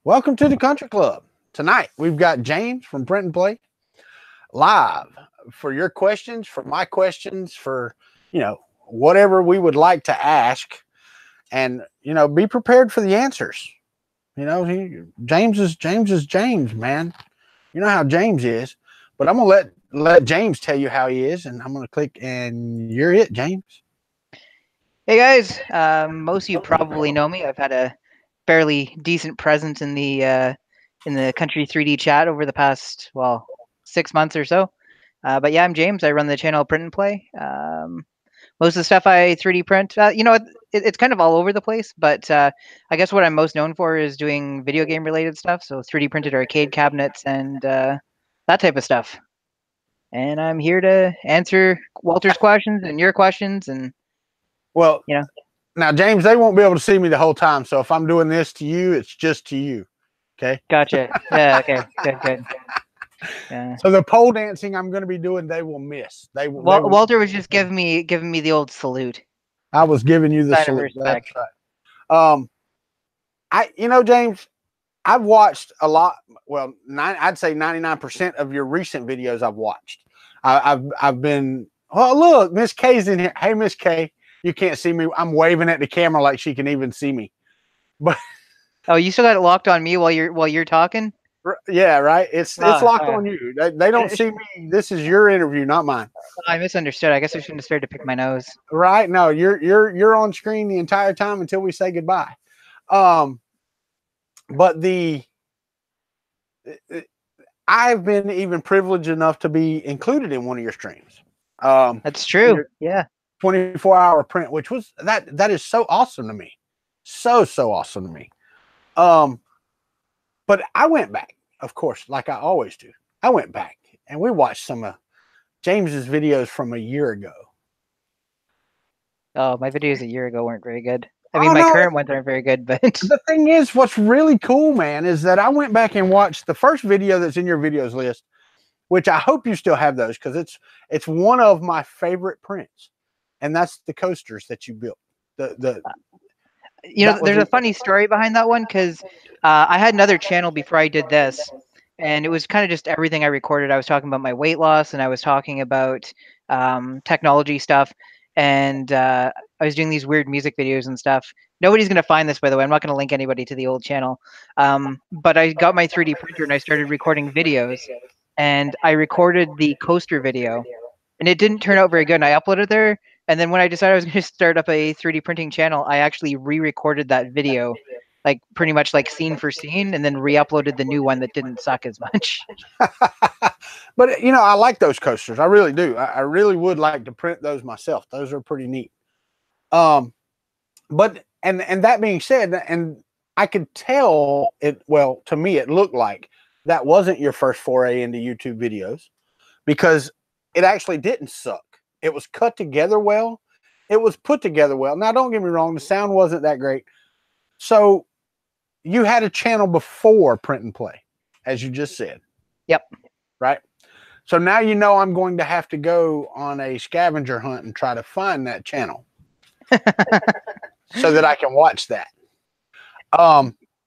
Welcome to the Country Club. Tonight, we've got James from Print and Play live for your questions, for my questions, for, whatever we would like to ask. And, be prepared for the answers. James is James, man. You know how James is. But I'm going to let James tell you how he is, and I'm going to click, and you're it, James. Hey, guys. Most of you probably know me. I've had a fairly decent presence in the Country 3D chat over the past, 6 months or so. But yeah, I'm James. I run the channel Print and Play. Most of the stuff I 3D print, it's kind of all over the place. But I guess what I'm most known for is doing video game related stuff. So 3D printed arcade cabinets and that type of stuff. And I'm here to answer Walter's questions and your questions. And well, now, James, they won't be able to see me the whole time. So if I'm doing this to you, it's just to you. Okay. Gotcha. Yeah. Okay. Good. Yeah. So the pole dancing I'm going to be doing, they will miss. Walter was just giving me the old salute. I was giving you the salute. That's right. James, I've watched a lot. Well, I'd say 99% of your recent videos I've watched. I've been. Oh, look, Miss K's in here. Hey, Miss K, you can't see me. I'm waving at the camera like she can even see me. But oh, you still got it locked on me while you're talking? Yeah, right. It's locked on you. They don't see me. This is your interview, not mine. I misunderstood. I guess I shouldn't have started to pick my nose. Right? No, you're on screen the entire time until we say goodbye. But I've been even privileged enough to be included in one of your streams. That's true. Yeah. 24-hour print, which was that is so awesome to me. So awesome to me. But I went back, of course, like I always do. I went back and we watched some of James's videos from a year ago. Oh, my videos a year ago weren't very good. I mean, my current ones aren't very good, but the thing is, what's really cool, man, is that I went back and watched the first video that's in your videos list, which I hope you still have those because it's one of my favorite prints, and that's the coasters that you built. There's a funny story behind that one because I had another channel before I did this, and it was kind of just everything I recorded. I was talking about my weight loss, and I was talking about technology stuff, and I was doing these weird music videos and stuff. Nobody's going to find this, by the way. I'm not going to link anybody to the old channel. But I got my 3D printer, and I started recording videos, and I recorded the coaster video, and it didn't turn out very good, and I uploaded it there. And then when I decided I was going to start up a 3D printing channel, I actually re-recorded that video, like pretty much like scene for scene, and then re-uploaded the new one that didn't suck as much. But, I like those coasters. I really do. I really would like to print those myself. Those are pretty neat. But that being said, and I could tell to me, it looked like that wasn't your first foray into YouTube videos because it actually didn't suck. It was cut together well. It was put together well. Now, don't get me wrong. The sound wasn't that great. So you had a channel before Print and Play, as you just said. Yep. Right. So now I'm going to have to go on a scavenger hunt and try to find that channel so that I can watch that.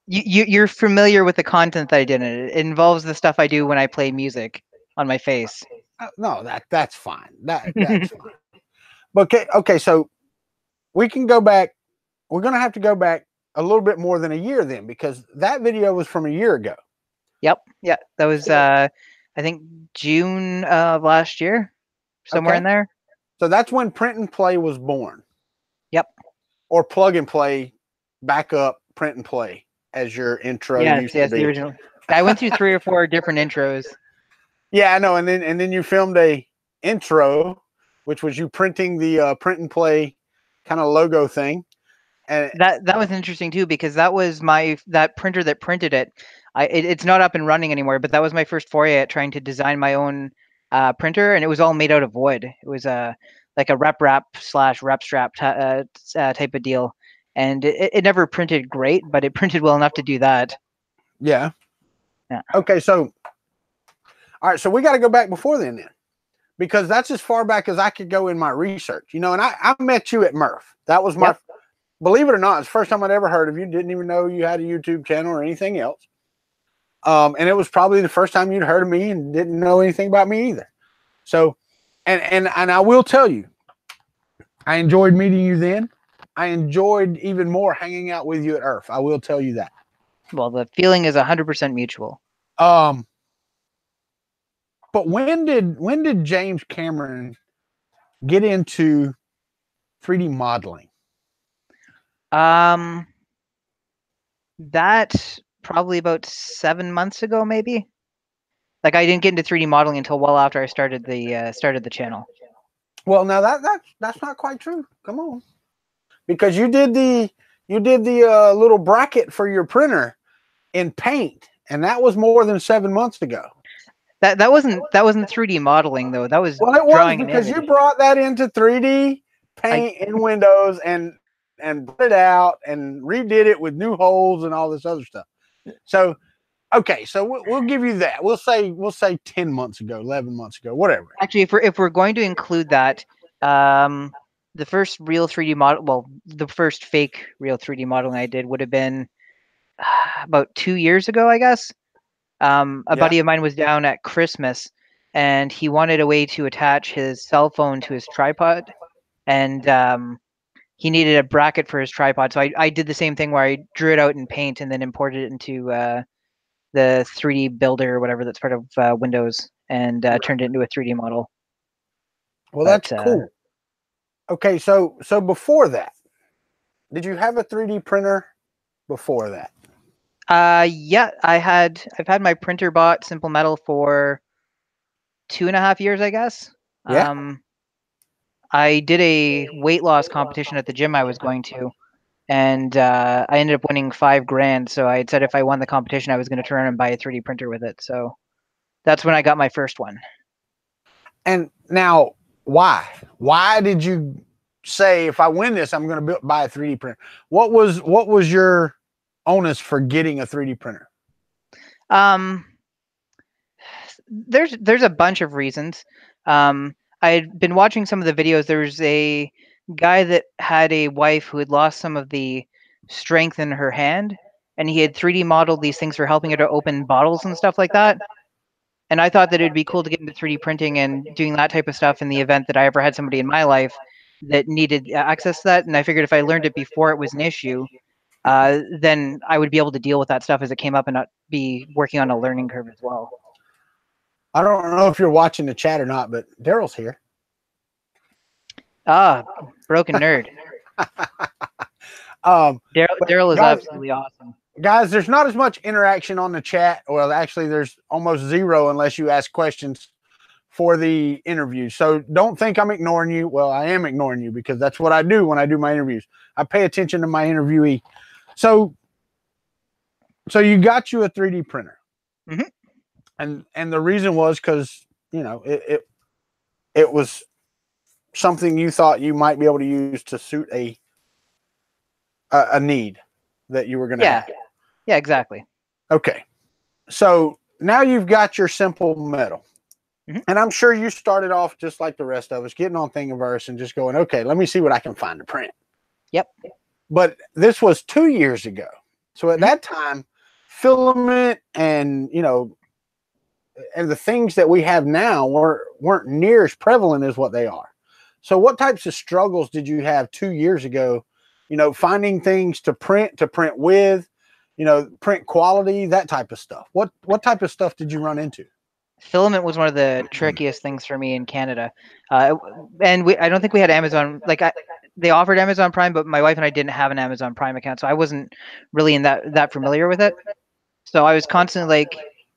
You're familiar with the content that I did. It involves the stuff I do when I play music on my face. No, that's fine. That's fine. But okay, so we can go back. We're going to have to go back a little bit more than a year then, because that video was from a year ago. Yep. Yeah, that was I think June of last year, somewhere in there. So that's when Print and Play was born. Yep. Or Plug and Play, backup Print and Play as your intro. Yes, the original. I went through 3 or 4 different intros. Yeah, I know. And then you filmed a intro, which was you printing the Print and Play kind of logo thing. And that was interesting too, because that was that printer that printed it. It's not up and running anymore, but that was my first foray at trying to design my own printer, and it was all made out of wood. It was like a rep wrap / rep strap type of deal, and it never printed great, but it printed well enough to do that. Yeah. Okay, so all right, so we got to go back before then, because that's as far back as I could go in my research, and I met you at Murph. That was my believe it or not, it's the first time I'd ever heard of you. Didn't even know you had a YouTube channel or anything else. And it was probably the first time you'd heard of me and didn't know anything about me either. So, and I will tell you, I enjoyed meeting you then. I enjoyed even more hanging out with you at Earth. I will tell you that. Well, the feeling is 100% mutual. But when did James Cameron get into 3D modeling? That probably about 7 months ago, maybe. Like I didn't get into 3D modeling until well after I started the channel. Well, now that's not quite true. Come on, because you did the little bracket for your printer in Paint, and that was more than 7 months ago. That wasn't 3D modeling though. That was it drawing was because you brought that into 3D Paint in Windows and brought it out and redid it with new holes and all this other stuff. So, okay, so we'll give you that. We'll say 10 months ago, 11 months ago, whatever. Actually, if we're going to include that, the first real 3D model, well, the first fake real 3D modeling I did would have been about 2 years ago, I guess. A buddy of mine was down at Christmas, and he wanted a way to attach his cell phone to his tripod, and he needed a bracket for his tripod. So I did the same thing where I drew it out in Paint and then imported it into the 3D builder or whatever that's part of Windows, and turned it into a 3D model. Well, that's cool. Okay, so before that, did you have a 3D printer before that? Yeah, I've had my printer bought, Simple Metal, for 2.5 years, I guess. Yeah. I did a weight loss competition at the gym I was going to, and I ended up winning $5,000. So I had said if I won the competition, I was going to turn around and buy a 3D printer with it. So that's when I got my first one. And now, why? Why did you say if I win this, I'm going to buy a 3D printer? What was your onus for getting a 3D printer? There's a bunch of reasons. I had been watching some of the videos. There was a guy that had a wife who had lost some of the strength in her hand, and he had 3D modeled these things for helping her to open bottles and stuff like that. And I thought that it'd be cool to get into 3D printing and doing that type of stuff in the event that I ever had somebody in my life that needed access to that. And I figured if I learned it before it was an issue, then I would be able to deal with that stuff as it came up and not be working on a learning curve as well. I don't know if you're watching the chat or not, but Daryl's here. Ah, broken nerd. Daryl is absolutely awesome. Guys, there's not as much interaction on the chat. Well, actually, there's almost zero unless you ask questions for the interview. So don't think I'm ignoring you. Well, I am ignoring you because that's what I do when I do my interviews. I pay attention to my interviewee. So you got you a 3D printer. Mm-hmm. And the reason was because, you know, it was something you thought you might be able to use to suit a need that you were going to have. Yeah, exactly. Okay. So now you've got your Simple Metal. Mm-hmm. And I'm sure you started off just like the rest of us, getting on Thingiverse and just going, okay, let me see what I can find to print. Yep. But this was 2 years ago. So at that time, filament and, you know, and the things that we have now weren't near as prevalent as what they are. So what types of struggles did you have 2 years ago, you know, finding things to print with, you know, print quality, that type of stuff? What type of stuff did you run into? Filament was one of the trickiest things for me in Canada. And I don't think we had Amazon. They offered Amazon Prime, but my wife and I didn't have an Amazon Prime account. So I wasn't really that familiar with it. So I was constantly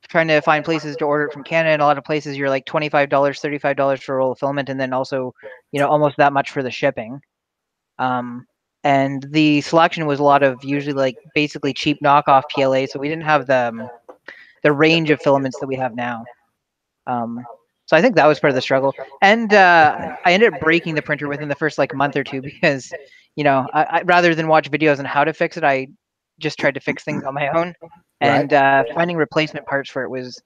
trying to find places to order it from Canada, and a lot of places you're like $25, $35 for a roll of filament, and then also, you know, almost that much for the shipping. And the selection was a lot of usually basically cheap knockoff PLA, so we didn't have the range of filaments that we have now. So I think that was part of the struggle. And I ended up breaking the printer within the first month or two because, you know, I rather than watch videos on how to fix it, I just tried to fix things on my own. And finding replacement parts for it was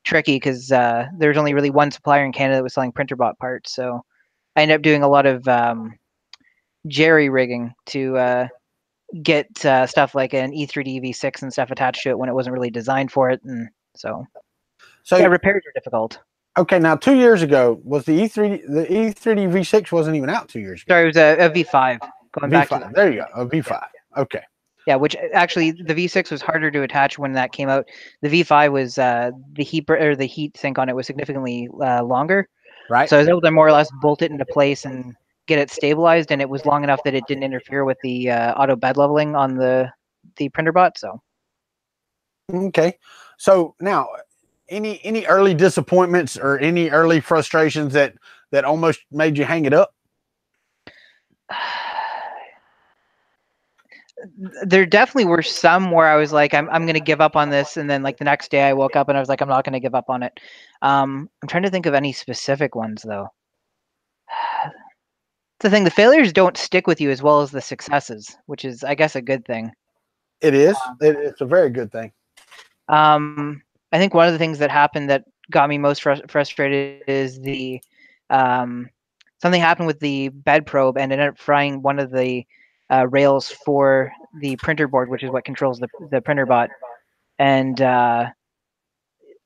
tricky because there's only really one supplier in Canada that was selling printer bought parts. So I ended up doing a lot of jerry rigging to get stuff like an E3D V6 and stuff attached to it when it wasn't really designed for it, and so yeah, repairs are difficult. Okay, now 2 years ago was the E3D V6 wasn't even out 2 years ago. Sorry, it was a V5. Going V5. back to there you go, a V5. Yeah. Okay. Yeah, which actually the V6 was harder to attach when that came out. The V5 was the heat sink on it was significantly longer. Right. So I was able to more or less bolt it into place and get it stabilized, and it was long enough that it didn't interfere with the auto bed leveling on the printer bot. So okay, so now any early disappointments or any early frustrations that almost made you hang it up? There definitely were some where I was like, I'm going to give up on this, and then like the next day I woke up and I was like, I'm not going to give up on it. I'm trying to think of any specific ones though. The thing, the failures don't stick with you as well as the successes, which is, I guess, a good thing. It is. It's a very good thing. I think one of the things that happened that got me most frustrated is the something happened with the bed probe and ended up frying one of the rails for the printer board, which is what controls the printer bot. And I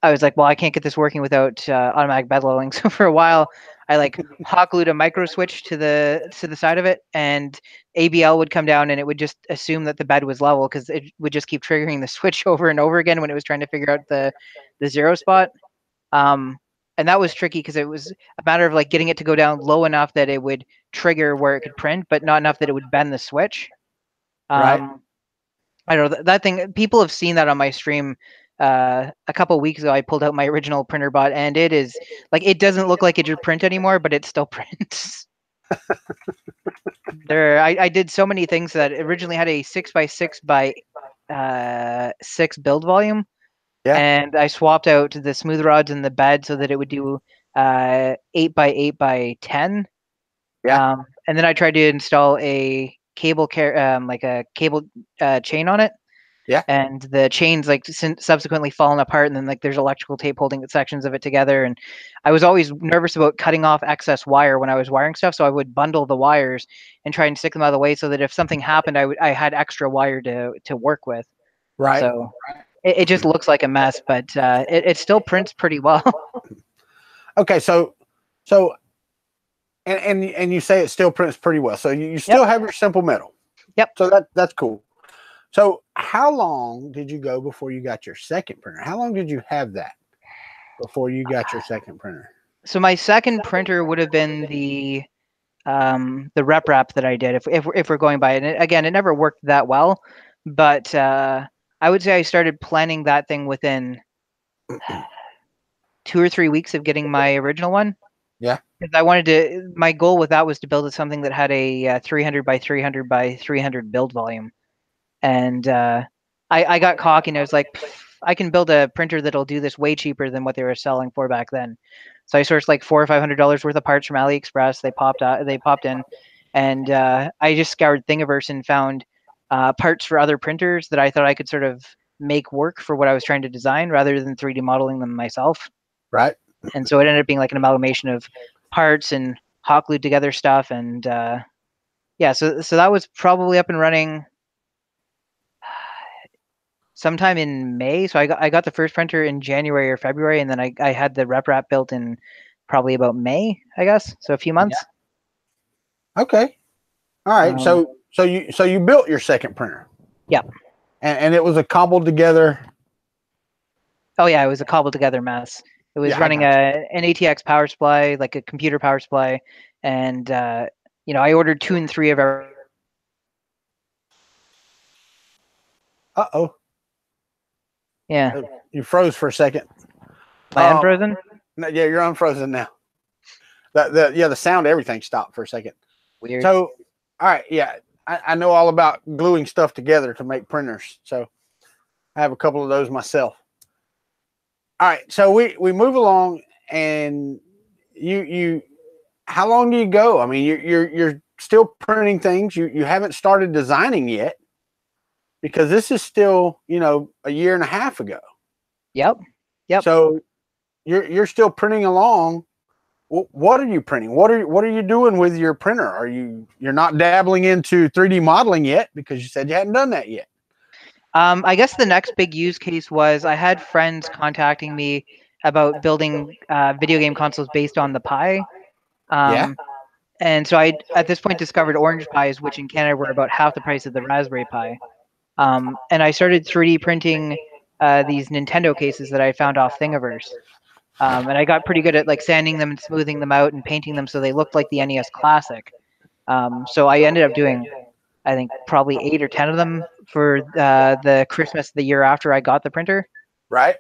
was like, well, I can't get this working without automatic bed leveling. So for a while, I like hot glued a micro switch to the side of it, and ABL would come down and it would just assume that the bed was level because it would just keep triggering the switch over and over again when it was trying to figure out the zero spot. And that was tricky because it was a matter of like getting it to go down low enough that it would trigger where it could print, but not enough that it would bend the switch. Right. I don't know, that thing, people have seen that on my stream. A couple of weeks ago, I pulled out my original printer bot, and it is like, it doesn't look like it should print anymore, but it still prints. I did so many things that originally had a 6x6x6 build volume. Yeah. And I swapped out the smooth rods in the bed so that it would do 8x8x10. Yeah. And then I tried to install a cable like a cable chain on it. Yeah. And the chain's like subsequently fallen apart, and then like there's electrical tape holding the sections of it together. And I was always nervous about cutting off excess wire when I was wiring stuff, so I would bundle the wires and try and stick them out of the way so that if something happened, I had extra wire to work with. Right. So it just looks like a mess, but it still prints pretty well. Okay, so and you say it still prints pretty well. So you still have your simple metal. Yep. So that's cool. So how long did you go before you got your second printer? How long did you have that before you got your second printer? So my second printer would have been the rep wrap that I did, if we're going by it. And again, it never worked that well, but I would say I started planning that thing within 2 or 3 weeks of getting my original one. Yeah. Because I wanted to, my goal with that was to build something that had a 300 by 300 by 300 build volume. And I got cocky and I was like, I can build a printer that'll do this way cheaper than what they were selling for back then. So I sourced like $400 or $500 worth of parts from AliExpress. They popped in, and I just scoured Thingiverse and found parts for other printers that I thought I could sort of make work for what I was trying to design rather than 3D modeling them myself. Right. And so it ended up being like an amalgamation of parts and hot glued together stuff. And yeah, so that was probably up and running sometime in May. So I got the first printer in January or February, and then I had the rep wrap built in probably about May, I guess. So a few months. Yeah. Okay. All right. So you built your second printer. Yeah. And it was a cobbled together. Oh yeah, it was a cobbled together mess. It was running an ATX power supply, like a computer power supply, and I ordered 2 and 3 of our. Uh-oh. Yeah. You froze for a second. Am I unfrozen? No, yeah, you're unfrozen now. The sound, everything stopped for a second. Weird. So, all right, yeah, I know all about gluing stuff together to make printers. So I have a couple of those myself. All right, so we move along, and you how long do you go? I mean, you're still printing things. You haven't started designing yet, because this is still, a year and a half ago. Yep. So you're still printing along, What are you printing? What are you doing with your printer? You're not dabbling into 3D modeling yet because you said you hadn't done that yet. I guess the next big use case was I had friends contacting me about building video game consoles based on the Pi. Yeah. And so I, at this point, discovered Orange Pis, which in Canada were about half the price of the Raspberry Pi. And I started 3D printing these Nintendo cases that I found off Thingiverse. And I got pretty good at like sanding them and smoothing them out and painting them so they looked like the NES Classic. So I ended up doing, I think, probably 8 or 10 of them for the Christmas the year after I got the printer. Right.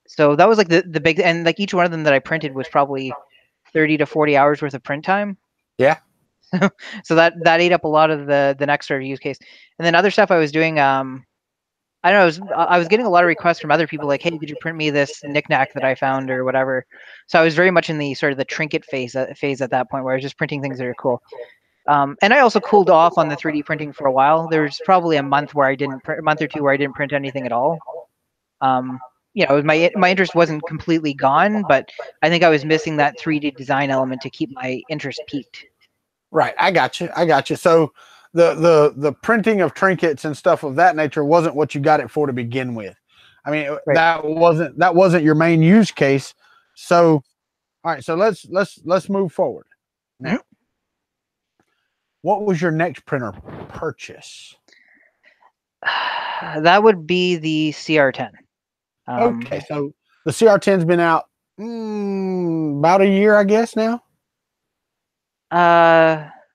So that was like the big, and like each one of them that I printed was probably 30 to 40 hours worth of print time. Yeah. So that ate up a lot of the next sort of use case. And then other stuff I was doing, I don't know, I was getting a lot of requests from other people like, hey, could you print me this knickknack that I found or whatever. So I was very much in the sort of the trinket phase at that point where I was just printing things that are cool. And I also cooled off on the 3D printing for a while. There was probably a month or two where I didn't print anything at all. You know, my interest wasn't completely gone, but I think I was missing that 3D design element to keep my interest peaked. Right. I got you. So the printing of trinkets and stuff of that nature wasn't what you got it for to begin with. I mean, right. that wasn't your main use case. So, all right. So let's move forward now. Mm-hmm. What was your next printer purchase? That would be the CR10. Okay, so the CR10's been out about a year, I guess now.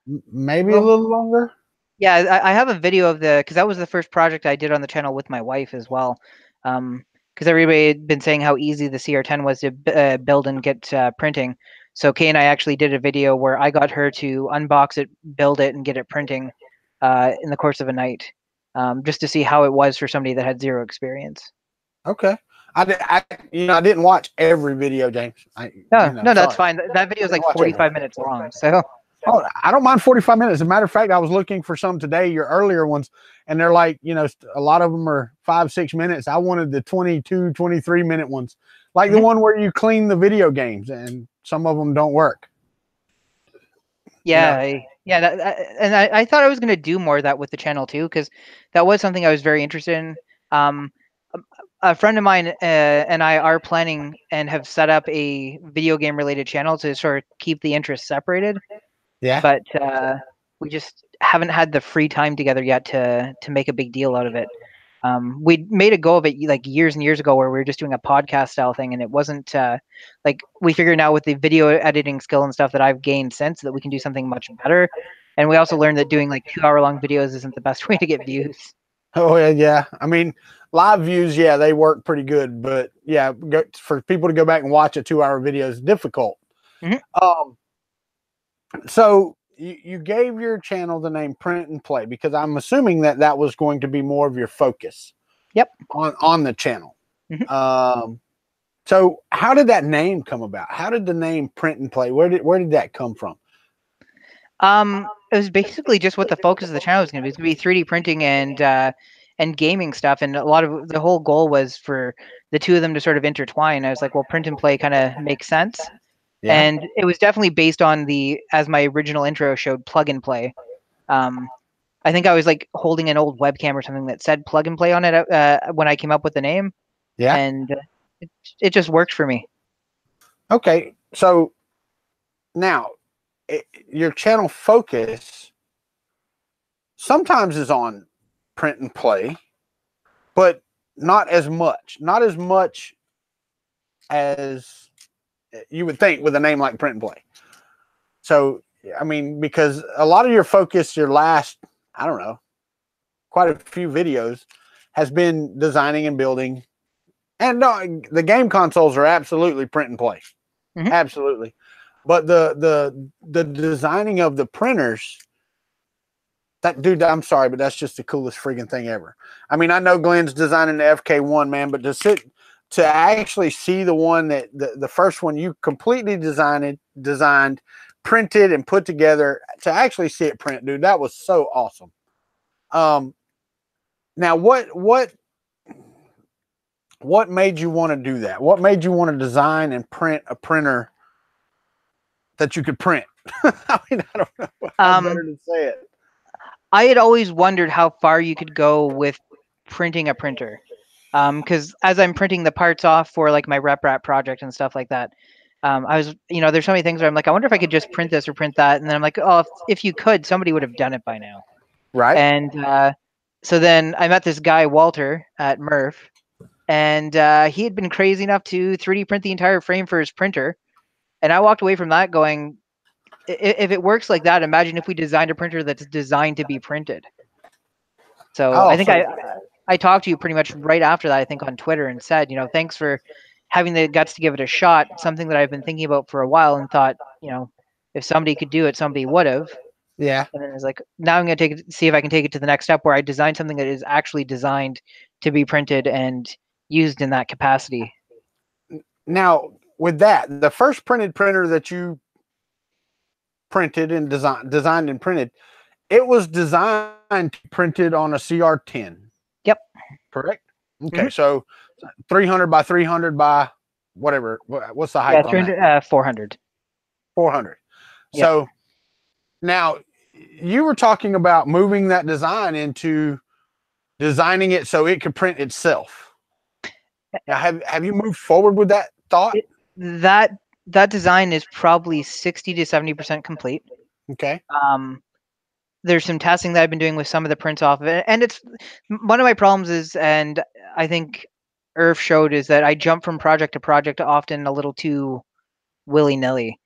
Maybe a little longer. Yeah, I have a video of because that was the first project I did on the channel with my wife as well. Because everybody had been saying how easy the CR10 was to build and get printing. So Kay and I actually did a video where I got her to unbox it, build it, and get it printing in the course of a night, just to see how it was for somebody that had zero experience. Okay. I didn't watch every video, James. No, that's fine. That video is like 45 minutes long. So. Oh, I don't mind 45 minutes. As a matter of fact, I was looking for some today, your earlier ones, and they're like, a lot of them are 5-6 minutes. I wanted the 22, 23-minute ones, like the one where you clean the video games, and some of them don't work. Yeah, I thought I was going to do more of that with the channel too, because that was something I was very interested in. A friend of mine and I are planning and have set up a video game related channel to sort of keep the interests separated. Yeah. But we just haven't had the free time together yet to make a big deal out of it. We made a go of it like years and years ago where we were just doing a podcast style thing, and it wasn't like we figured now with the video editing skill and stuff that I've gained since that we can do something much better. And we also learned that doing like 2-hour-long videos isn't the best way to get views. Oh yeah. I mean, live views, yeah, they work pretty good, but yeah, for people to go back and watch a 2-hour video is difficult. Mm-hmm. So you gave your channel the name Print and Play because I'm assuming that was going to be more of your focus. Yep. On the channel. Mm-hmm. So how did that name come about? How did the name Print and Play? Where did that come from? It was basically just what the focus of the channel was going to be. It's going to be 3D printing and gaming stuff, and a lot of the whole goal was for the two of them to sort of intertwine. I was like, well, Print and Play kind of makes sense. Yeah. And it was definitely based on as my original intro showed, plug and play. I think I was like holding an old webcam or something that said plug and play on it when I came up with the name. Yeah. And it just worked for me. Okay. So now your channel focus sometimes is on Print and Play, but not as much as you would think with a name like Print and Play. So, I mean, because a lot of your focus, your last, I don't know, quite a few videos has been designing and building. And no, the game consoles are absolutely Print and Play. Mm-hmm. Absolutely. But the designing of the printers, that dude, I'm sorry, but that's just the coolest friggin' thing ever. I mean, I know Glenn's designing the FK1, man, but to actually see the one that the first one you completely designed, printed, and put together, to actually see it print, dude, that was so awesome. Now what made you want to do that? What made you want to design and print a printer that you could print? I mean, I don't know how better to say it. I had always wondered how far you could go with printing a printer. Because as I'm printing the parts off for like my rep rat project and stuff like that, I was, there's so many things where I'm like, I wonder if I could just print this or print that. And then I'm like, oh, if you could, somebody would have done it by now. Right. And so then I met this guy, Walter, at Murph, and he had been crazy enough to 3D print the entire frame for his printer. And I walked away from that going, if it works like that, imagine if we designed a printer that's designed to be printed. So I think I talked to you pretty much right after that, I think on Twitter, and said, thanks for having the guts to give it a shot. Something that I've been thinking about for a while and thought, if somebody could do it, somebody would have. Yeah. And then it was like, now I'm going to see if I can take it to the next step where I design something that is actually designed to be printed and used in that capacity. Now, with that, the first printed printer that you printed and designed and printed, it was designed printed on a CR10. Yep. Correct. Okay. So 300 by 300 by whatever. What's the height? Yeah, 400. 400. Yep. So now you were talking about moving that design into designing it so it could print itself. Now, have you moved forward with that thought? That design is probably 60 to 70% complete. Okay. There's some testing that I've been doing with some of the prints off of it, and it's one of my problems is, and I think Irv showed, is that I jump from project to project often a little too willy-nilly.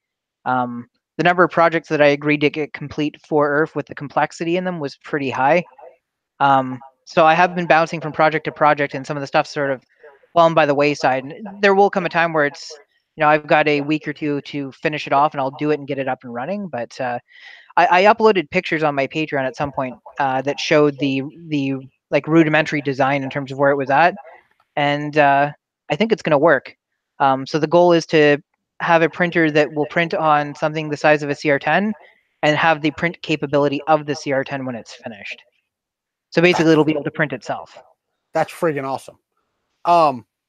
The number of projects that I agreed to get complete for Irv with the complexity in them was pretty high. So I have been bouncing from project to project, and some of the stuff sort of fallen by the wayside. And there will come a time where it's, I've got a week or two to finish it off, and I'll do it and get it up and running. But I uploaded pictures on my Patreon at some point that showed the like rudimentary design in terms of where it was at, and I think it's going to work. So the goal is to have a printer that will print on something the size of a CR10 and have the print capability of the CR10 when it's finished. So basically, it'll be able to print itself. That's freaking awesome.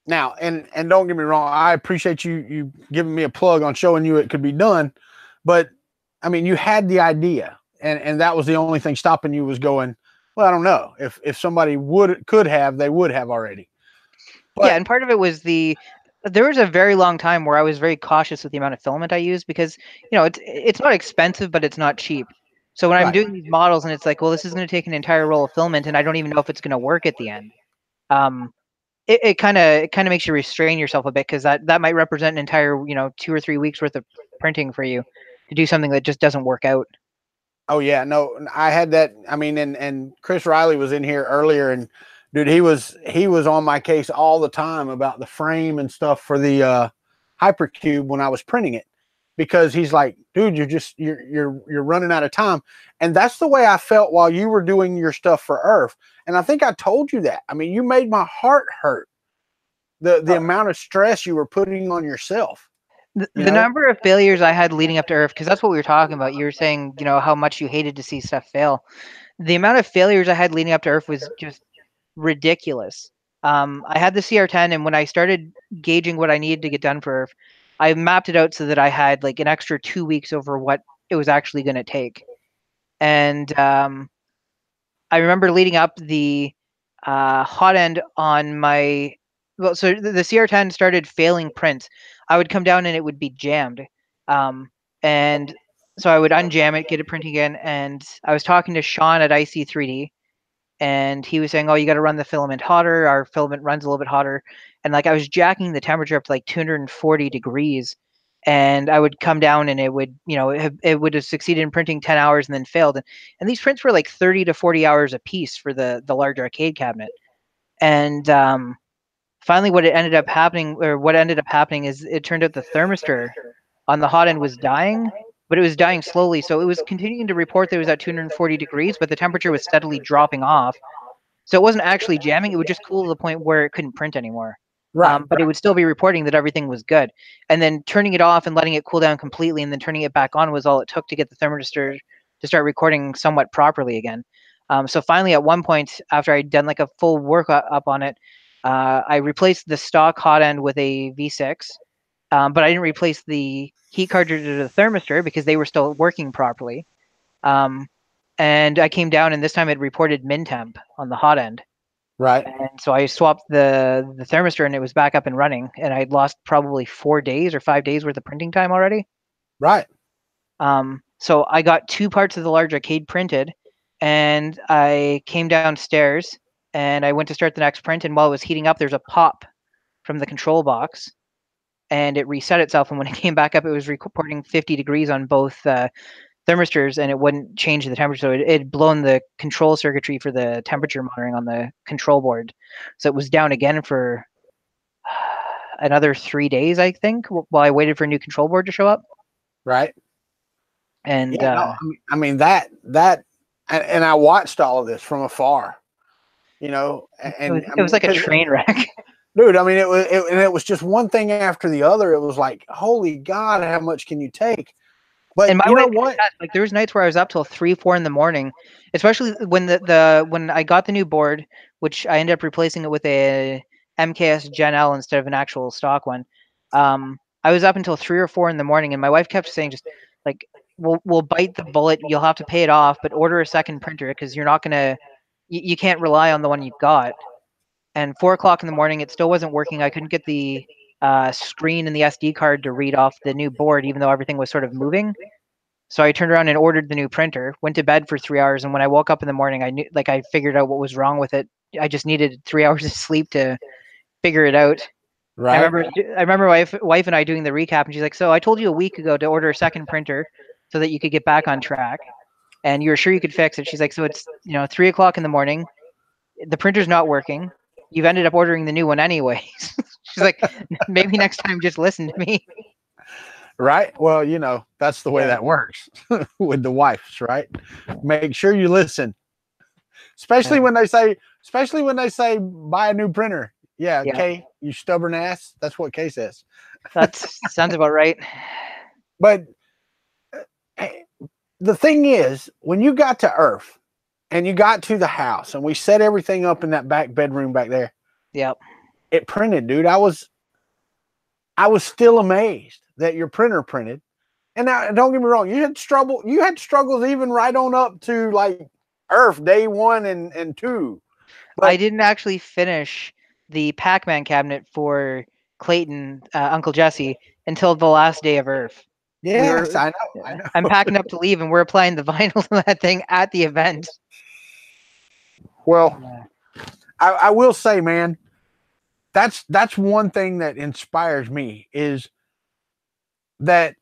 Now, and don't get me wrong, I appreciate you giving me a plug on showing you it could be done, but I mean, you had the idea, and that was the only thing stopping you, was going, well, I don't know if somebody could have, they would have already. But, yeah, and part of it was there was a very long time where I was very cautious with the amount of filament I use, because it's not expensive, but it's not cheap. So when I'm doing these models and it's like, well, this is going to take an entire roll of filament, and I don't even know if it's going to work at the end. It kind of makes you restrain yourself a bit, because that might represent an entire 2 or 3 weeks worth of printing for you to do something that just doesn't work out. Oh yeah, no, I had that. I mean, and Chris Riley was in here earlier, and dude, he was on my case all the time about the frame and stuff for the Hypercube when I was printing it, because he's like, dude, you're running out of time. And that's the way I felt while you were doing your stuff for Earth. And I think I told you that. I mean, you made my heart hurt, the amount of stress you were putting on yourself. The number of failures I had leading up to Earth, because that's what we were talking about. You were saying, how much you hated to see stuff fail. The amount of failures I had leading up to Earth was just ridiculous. I had the CR10, and when I started gauging what I needed to get done for Earth, I mapped it out so that I had like an extra 2 weeks over what it was actually going to take. And I remember leading up the hot end on my, well, so the CR10 started failing prints. I would come down and it would be jammed. And so I would unjam it, get it printing again. And I was talking to Sean at IC3D, and he was saying, oh, you got to run the filament hotter. Our filament runs a little bit hotter. And like I was jacking the temperature up to like 240 degrees. And I would come down and it would, it would have succeeded in printing 10 hours and then failed. And these prints were like 30 to 40 hours a piece for the large arcade cabinet. And finally, what ended up happening is it turned out the thermistor on the hot end was dying, but it was dying slowly. So it was continuing to report that it was at 240 degrees, but the temperature was steadily dropping off. So it wasn't actually jamming. It would just cool to the point where it couldn't print anymore. But it would still be reporting that everything was good. And then turning it off and letting it cool down completely and then turning it back on was all it took to get the thermistor to start recording somewhat properly again. So finally, at one point, after I'd done like a full workup on it, I replaced the stock hot end with a V6. but I didn't replace the heat cartridge or the thermistor because they were still working properly. And I came down, and this time it reported min temp on the hot end. Right. And so I swapped the thermistor, and it was back up and running. And I'd lost probably 4 days or 5 days worth of printing time already. Right. So I got 2 parts of the large arcade printed, and I came downstairs, and I went to start the next print. And while it was heating up, there's a pop from the control box, and it reset itself. And when it came back up, it was reporting 50 degrees on both thermistors, and it wouldn't change the temperature. So it had blown the control circuitry for the temperature monitoring on the control board. So it was down again for another 3 days, I think, while I waited for a new control board to show up. Right. And yeah, no, I mean that, and I watched all of this from afar, you know, and it was like a train wreck. Dude, I mean, it was just one thing after the other. It was like, holy God, how much can you take? But and you know what? Like there was nights where I was up till 3, 4 in the morning, especially when when I got the new board, which I ended up replacing it with a MKS Gen L instead of an actual stock one. I was up until 3 or 4 in the morning, and my wife kept saying, just like, we'll bite the bullet. You'll have to pay it off, but order a second printer because you're not gonna, you can't rely on the one you've got. And 4 o'clock in the morning, it still wasn't working. I couldn't get the screen and the SD card to read off the new board, even though everything was sort of moving. So I turned around and ordered the new printer, went to bed for 3 hours. And when I woke up in the morning, I knew, like, I figured out what was wrong with it. I just needed 3 hours of sleep to figure it out. Right. I remember wife and I doing the recap, and she's like, so I told you a week ago to order a second printer so that you could get back on track, and you were sure you could fix it. She's like, so it's, 3 o'clock in the morning, the printer's not working. You've ended up ordering the new one anyways. She's like, maybe next time just listen to me. Right. Well, that's the way that works with the wives, right? Make sure you listen. Especially when they say buy a new printer. Yeah. Kay, you stubborn ass. That's what Kay says. That sounds about right. But the thing is, when you got to Earth and you got to the house and we set everything up in that back bedroom back there. Yep. It printed, dude. I was still amazed that your printer printed. And now, don't get me wrong, you had struggles even right on up to like Earth day 1 and 2. But I didn't actually finish the Pac-Man cabinet for Clayton, Uncle Jesse, until the last day of Earth. Yes, I know. I'm packing up to leave, and we're applying the vinyl to that thing at the event. Well, I will say, man, that's one thing that inspires me, is that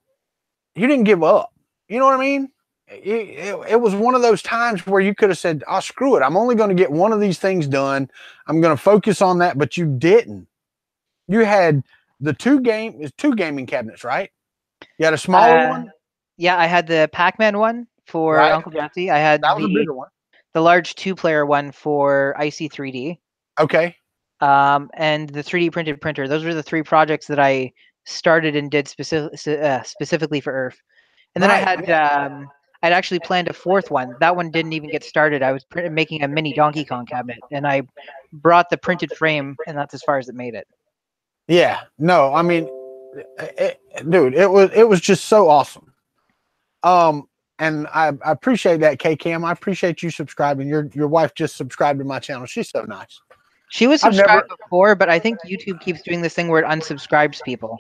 you didn't give up. You know what I mean? It was one of those times where you could have said, oh, screw it. I'm only going to get one of these things done. I'm going to focus on that. But you didn't. You had the two gaming cabinets, right? You had a smaller one? Yeah, I had the Pac-Man one for Uncle Jesse. I had that was a bigger one. The large 2-player one for IC3D. Okay. And the 3D printed printer. Those were the 3 projects that I started and did specifically for Earth. And then I had I'd actually planned a 4th one. That one didn't even get started. I was making a mini Donkey Kong cabinet, and I brought the printed frame, and that's as far as it made it. Yeah. No, I mean, dude, it was just so awesome. And I appreciate that, K-Cam. I appreciate you subscribing. Your wife just subscribed to my channel. She's so nice. She was subscribed before, but I think YouTube keeps doing this thing where it unsubscribes people.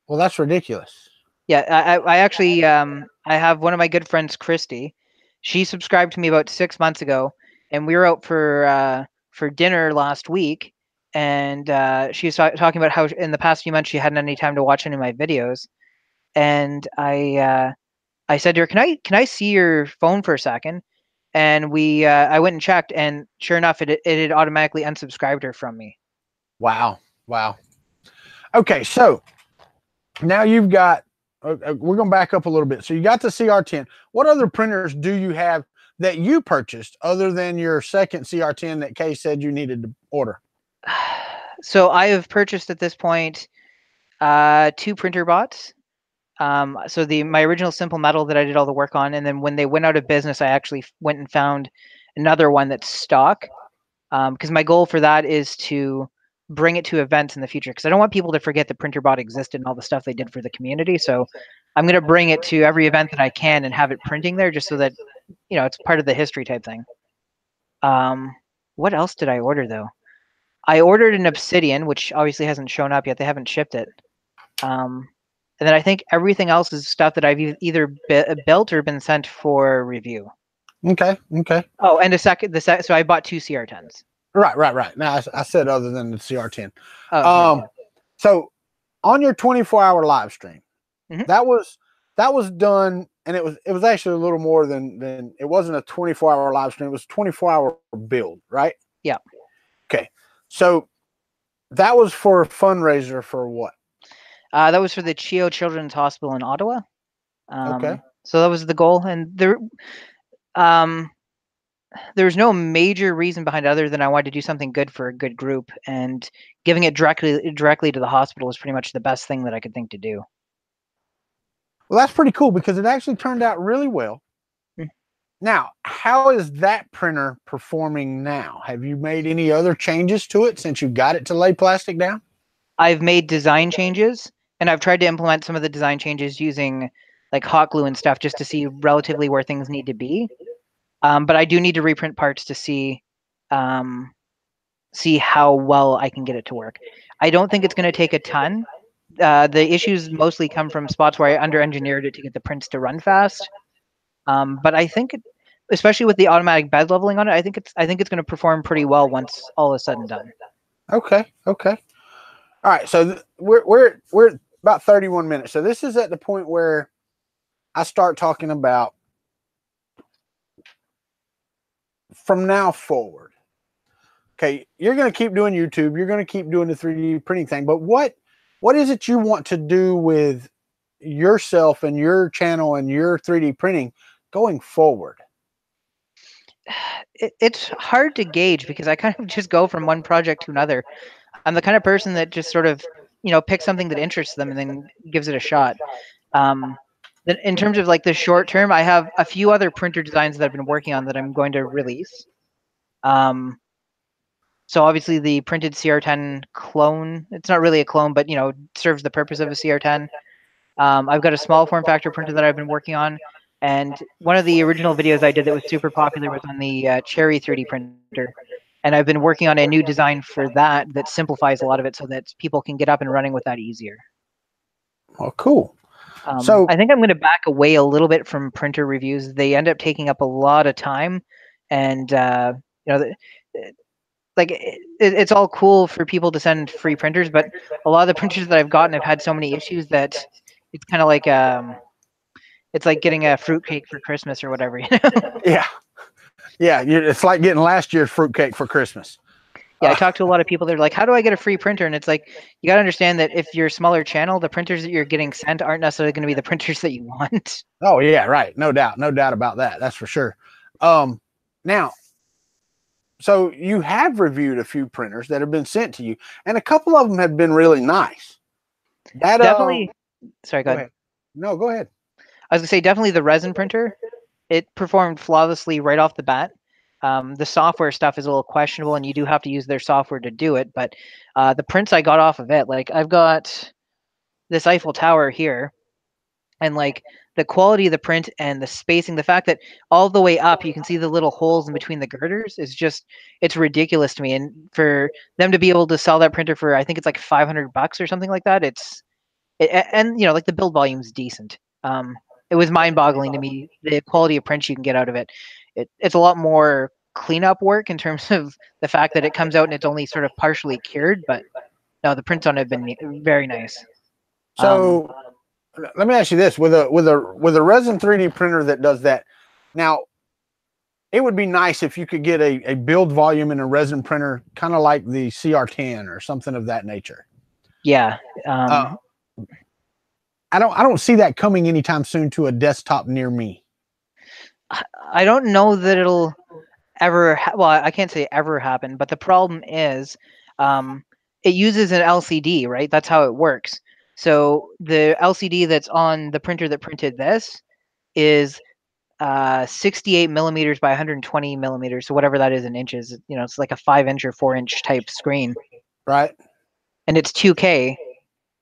Well, that's ridiculous. Yeah, I actually I have one of my good friends, Christy. She subscribed to me about 6 months ago, and we were out for dinner last week, and she was talking about how in the past few months she hadn't any time to watch any of my videos, and I said to her, "Can I see your phone for a second?" And I went and checked, and sure enough, it had automatically unsubscribed her from me. Wow. Okay, so now you've got. We're going to back up a little bit. So you got the CR10. What other printers do you have that you purchased other than your second CR10 that Kay said you needed to order? So I have purchased at this point 2 printer bots. So my original Simple Metal that I did all the work on, and then when they went out of business, I actually went and found another one that's stock. Because my goal for that is to bring it to events in the future, because I don't want people to forget that PrinterBot existed and all the stuff they did for the community. So I'm going to bring it to every event that I can and have it printing there, just so that, you know, it's part of the history type thing. What else did I order though? I ordered an Obsidian, which obviously hasn't shown up yet. They haven't shipped it. And then I think everything else is stuff that I've either built or been sent for review. Okay. Oh, and so I bought 2 CR10s. Right. Now I said other than the CR10. Oh, so on your 24-hour live stream, mm-hmm. that was done, and it was actually a little more than it wasn't a 24-hour live stream. It was a 24-hour build, right? Yeah. Okay. So that was for a fundraiser for what? That was for the CHEO Children's Hospital in Ottawa. Okay. So that was the goal, and there was no major reason behind it other than I wanted to do something good for a good group, and giving it directly to the hospital was pretty much the best thing that I could think to do. Well, that's pretty cool because it actually turned out really well. Now, how is that printer performing now? Have you made any other changes to it since you got it to lay plastic down? I've made design changes, and I've tried to implement some of the design changes using like hot glue and stuff just to see relatively where things need to be. But I do need to reprint parts to see how well I can get it to work. I don't think it's going to take a ton. The issues mostly come from spots where I under-engineered it to get the prints to run fast. But I think, especially with the automatic bed leveling on it, I think it's going to perform pretty well once all is said and done. Okay. All right. So we're about 31 minutes. So this is at the point where I start talking about from now forward. Okay, you're going to keep doing YouTube. You're going to keep doing the 3D printing thing. But what is it you want to do with yourself and your channel and your 3D printing going forward? It's hard to gauge because I kind of just go from one project to another. I'm the kind of person that just sort of, you know, picks something that interests them and then gives it a shot. In terms of like the short term, I have a few other printer designs that I've been working on that I'm going to release. So obviously the printed CR10 clone, it's not really a clone, but, you know, serves the purpose of a CR10. I've got a small form factor printer that I've been working on. And one of the original videos I did that was super popular was on the Cherry 3D printer. And I've been working on a new design for that simplifies a lot of it so that people can get up and running with that easier. Oh, cool. So I think I'm going to back away a little bit from printer reviews. They end up taking up a lot of time, and you know, like it's all cool for people to send free printers, but a lot of the printers that I've gotten have had so many issues that it's kind of like it's like getting a fruitcake for Christmas or whatever. You know? Yeah. It's like getting last year's fruitcake for Christmas. Yeah, I talked to a lot of people. They're like, "How do I get a free printer?" And it's like, you got to understand that if you're a smaller channel, the printers that you're getting sent aren't necessarily going to be the printers that you want. Oh yeah, right. No doubt about that. That's for sure. Now, so you have reviewed a few printers that have been sent to you, and a couple of them have been really nice. That definitely. Sorry, go ahead. No, go ahead. I was gonna say definitely the resin printer. It performed flawlessly right off the bat. The software stuff is a little questionable, and you do have to use their software to do it. But the prints I got off of it, like I've got this Eiffel Tower here, and like the quality of the print and the spacing, the fact that all the way up you can see the little holes in between the girders is just, it's ridiculous to me. And for them to be able to sell that printer for, I think it's like $500 or something like that, and you know, like the build volume is decent. It was mind-boggling to me the quality of prints you can get out of it. It's a lot more cleanup work in terms of the fact that it comes out and it's only sort of partially cured, but no, the prints on it have been very nice. So let me ask you this: with a resin 3D printer that does that, now it would be nice if you could get a build volume in a resin printer, kind of like the CR10 or something of that nature. Yeah. I don't see that coming anytime soon to a desktop near me. I don't know that it'll ever. Well, I can't say ever happen, but the problem is, it uses an LCD, right? That's how it works. So the LCD that's on the printer that printed this is 68 millimeters by 120 millimeters. So whatever that is in inches, you know, it's like a 5-inch or 4-inch type screen. Right. And it's 2K.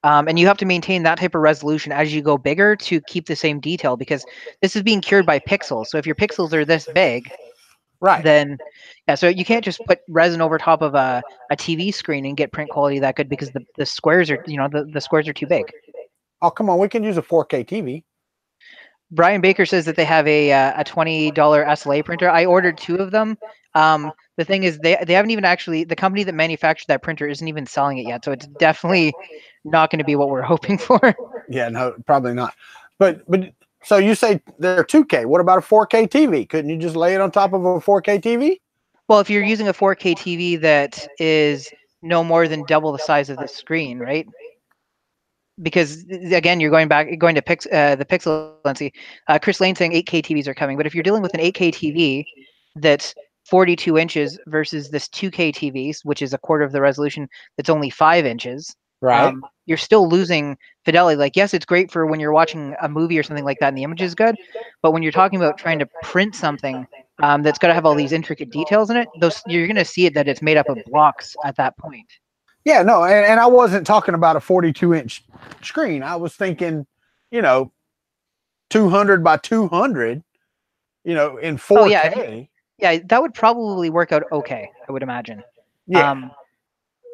And you have to maintain that type of resolution as you go bigger to keep the same detail, because this is being cured by pixels. So if your pixels are this big, right, then yeah, so you can't just put resin over top of a TV screen and get print quality that good, because the squares are, the squares are too big. Oh, come on, we can use a 4K TV. Brian Baker says that they have a $20 SLA printer. I ordered 2 of them. The thing is, they haven't even actually, the company that manufactured that printer isn't even selling it yet, so it's definitely not going to be what we're hoping for. Yeah, no, probably not. But so you say they're 2K. What about a 4K TV? Couldn't you just lay it on top of a 4K TV? Well, if you're using a 4K TV that is no more than double the size of the screen, right? Because again, you're going to the pixel density. Chris Lane saying 8K TVs are coming, but if you're dealing with an 8K TV that's 42 inches versus this 2K TV, which is a quarter of the resolution, that's only 5 inches, right? You're still losing fidelity. Like, yes, it's great for when you're watching a movie or something like that and the image is good, but when you're talking about trying to print something that's got to have all these intricate details in it, you're going to see it that it's made up of blocks at that point. Yeah, no, and I wasn't talking about a 42-inch screen. I was thinking, 200 by 200, in 4K. Oh, yeah, that would probably work out okay, I would imagine. Yeah.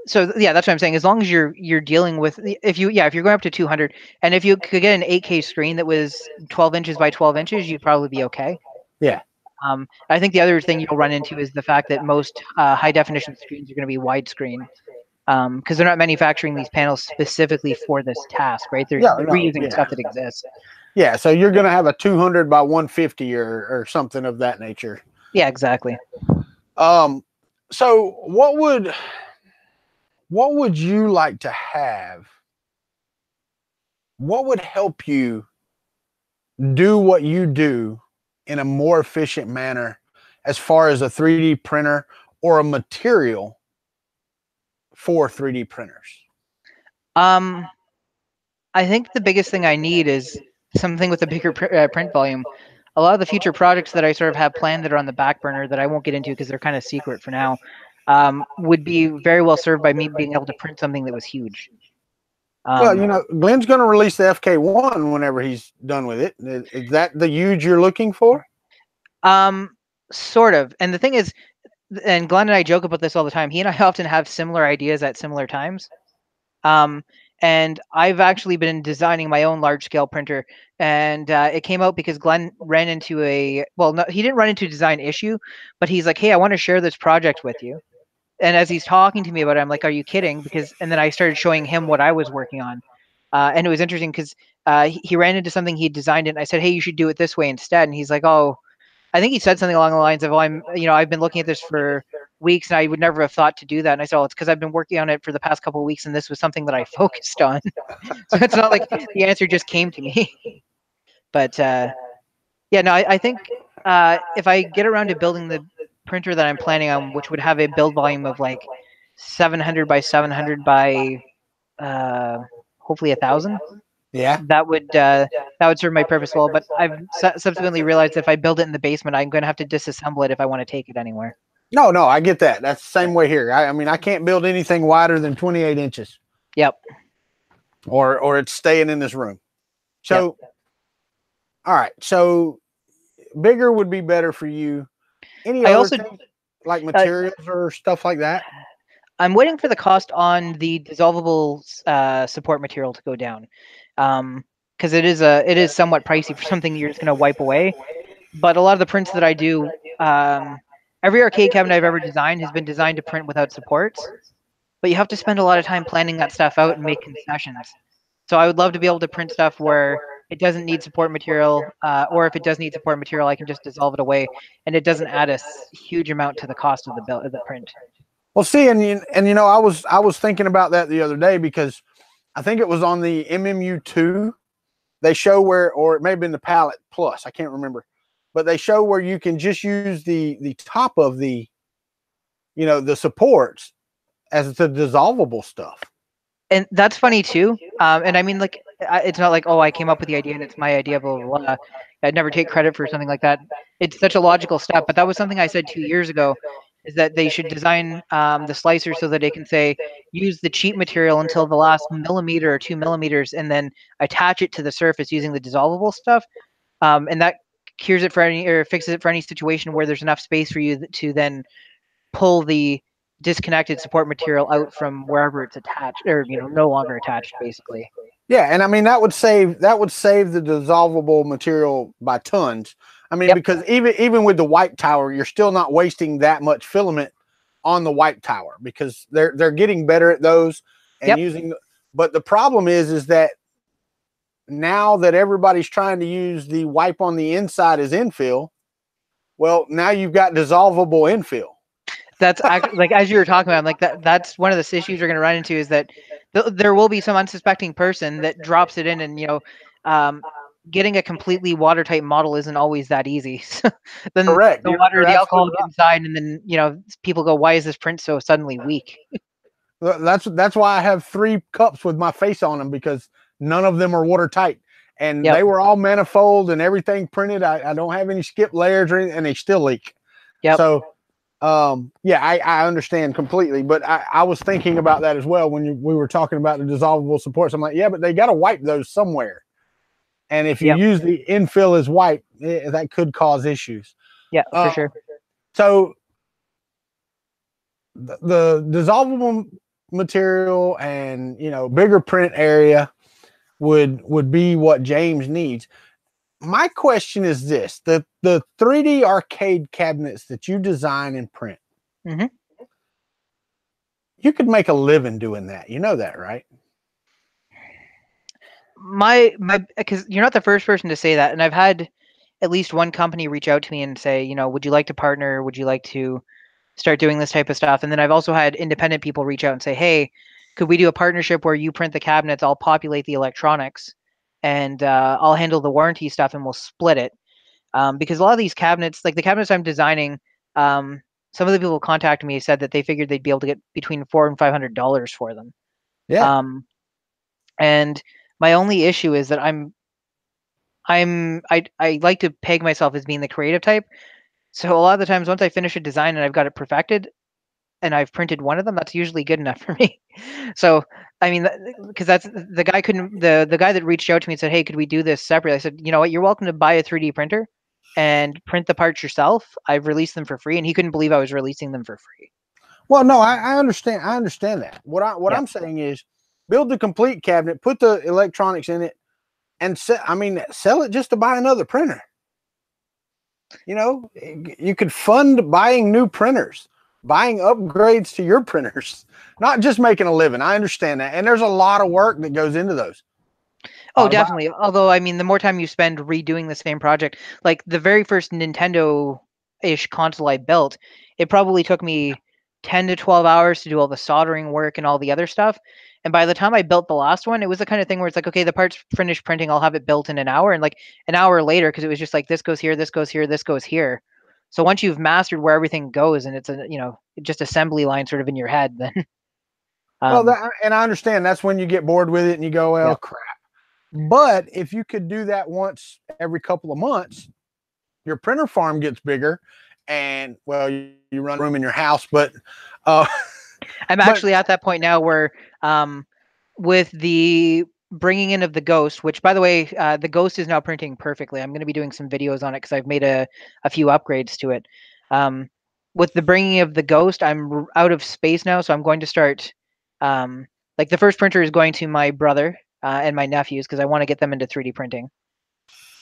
So yeah, that's what I'm saying. As long as you're dealing with, if you're going up to 200, and if you could get an 8K screen that was 12 inches by 12 inches, you'd probably be okay. Yeah. I think the other thing you'll run into is the fact that most high definition screens are going to be widescreen, because they're not manufacturing these panels specifically for this task, right? They're reusing stuff that exists. Yeah, so you're going to have a 200 by 150 or something of that nature. Yeah, exactly. So what would you like to have? What would help you do what you do in a more efficient manner as far as a 3D printer or a material for 3D printers? I think the biggest thing I need is something with a bigger print volume. A lot of the future projects that I sort of have planned that are on the back burner that I won't get into because they're kind of secret for now, would be very well served by me being able to print something that was huge. Well, Glenn's going to release the FK1 whenever he's done with it. Is that the huge you're looking for? Sort of. And the thing is, and Glenn and I joke about this all the time, he and I often have similar ideas at similar times. And I've actually been designing my own large-scale printer, and it came out because Glenn ran into he didn't run into a design issue, but he's like, hey, I want to share this project with you. And as he's talking to me about it, I'm like, are you kidding? And then I started showing him what I was working on. And it was interesting because he ran into something he designed it, and I said, hey, you should do it this way instead. And he's like, oh, I think he said something along the lines of, I've been looking at this for weeks and I would never have thought to do that. And I said, it's because I've been working on it for the past couple of weeks and this was something that I focused on. So it's not like the answer just came to me. But I think if I get around to building the printer that I'm planning on, which would have a build volume of like 700 by 700 by hopefully 1,000. Yeah, that would serve my purpose well. But I've subsequently realized if I build it in the basement, I'm going to have to disassemble it if I want to take it anywhere. No, I get that. That's the same way here. I mean, I can't build anything wider than 28 inches. Yep. Or it's staying in this room. So, yep. All right. So bigger would be better for you. Any other things, like materials or stuff like that? I'm waiting for the cost on the dissolvable support material to go down, because it is somewhat pricey for something you're just going to wipe away. But a lot of the prints that I do, every arcade cabinet I've ever designed has been designed to print without supports, but you have to spend a lot of time planning that stuff out and make concessions. So I would love to be able to print stuff where it doesn't need support material, or if it does need support material, I can just dissolve it away, and it doesn't add a huge amount to the cost of the print. Well, see, I was thinking about that the other day because I think it was on the MMU2. They show or it may have been the Palette Plus, I can't remember, but they show where you can just use the top of the supports as the dissolvable stuff. And that's funny too. And I mean, like, it's not like, oh, I came up with the idea and it's my idea, blah, blah, blah. I'd never take credit for something like that. It's such a logical step, but that was something I said 2 years ago. is that they should design the slicer so that they can say use the cheap material until the last millimeter or 2 millimeters, and then attach it to the surface using the dissolvable stuff, and that cures it for any or fixes it for any situation where there's enough space for you to then pull the disconnected support material out from wherever it's attached, or no longer attached, basically. Yeah, and I mean that would save the dissolvable material by tons. I mean, because even with the white tower, you're still not wasting that much filament on the white tower, because they're getting better at those and using. But the problem is that now that everybody's trying to use the wipe on the inside as infill, well, now you've got dissolvable infill. That's actually, like, as you were talking about, I'm like, that's one of the issues you're going to run into, is that there will be some unsuspecting person that drops it in, and getting a completely watertight model isn't always that easy. So then Correct. the water, the alcohol get inside, and then people go, why is this print so suddenly weak? That's why I have 3 cups with my face on them, because none of them are watertight, and they were all manifold and everything printed. I don't have any skip layers or anything, and they still leak. So I understand completely, but I was thinking about that as well when we were talking about the dissolvable supports. I'm like, yeah, but they got to wipe those somewhere, and if you use the infill as wipe, that could cause issues. Yeah, for sure. So the dissolvable material and bigger print area would be what James needs. My question is this: the 3D arcade cabinets that you design and print, you could make a living doing that. You know that, right? Because you're not the first person to say that, and I've had at least one company reach out to me and say, would you like to partner? Would you like to start doing this type of stuff? And then I've also had independent people reach out and say, hey, could we do a partnership where you print the cabinets, I'll populate the electronics, and I'll handle the warranty stuff, and we'll split it. Because a lot of these cabinets, like the cabinets I'm designing, some of the people who contacted me said that they figured they'd be able to get between $400 and $500 for them. Yeah. And my only issue is that I like to peg myself as being the creative type. So a lot of the times, once I finish a design and I've got it perfected and I've printed one of them, that's usually good enough for me. So, I mean, because that's the guy the guy that reached out to me and said, hey, could we do this separately? I said, you know what, you're welcome to buy a 3D printer and print the parts yourself. I've released them for free. And he couldn't believe I was releasing them for free. Well, no, I understand. I understand that. What I'm saying is build the complete cabinet, put the electronics in it, and sell it just to buy another printer. You could fund buying new printers, buying upgrades to your printers, not just making a living. I understand that. And there's a lot of work that goes into those. Oh, definitely. Although, I mean, the more time you spend redoing the same project, like the very first Nintendo-ish console I built, it probably took me 10 to 12 hours to do all the soldering work and all the other stuff. And by the time I built the last one, it was the kind of thing where it's like, okay, the part's finished printing, I'll have it built in an hour. And like an hour later, because it was just like, this goes here, this goes here, this goes here. So once you've mastered where everything goes and it's just assembly line sort of in your head, then. And I understand that's when you get bored with it and you go, well, crap. But if you could do that once every couple of months, your printer farm gets bigger, and well, you run a room in your house. But I'm actually at that point now where, with the bringing in of the Ghost, which by the way, the Ghost is now printing perfectly. I'm going to be doing some videos on it because I've made a few upgrades to it. With the bringing of the Ghost, I'm out of space now, so I'm going to start. Like the first printer is going to my brother and my nephews because I want to get them into 3D printing.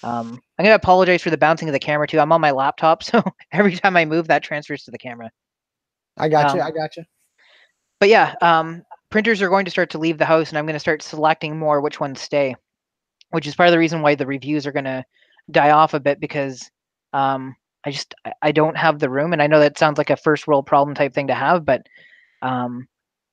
I'm going to apologize for the bouncing of the camera too. I'm on my laptop, so every time I move, that transfers to the camera. I got you. But yeah, printers are going to start to leave the house, and I'm going to start selecting more which ones stay, which is part of the reason why the reviews are going to die off a bit, because I don't have the room. And I know that sounds like a first world problem type thing to have, but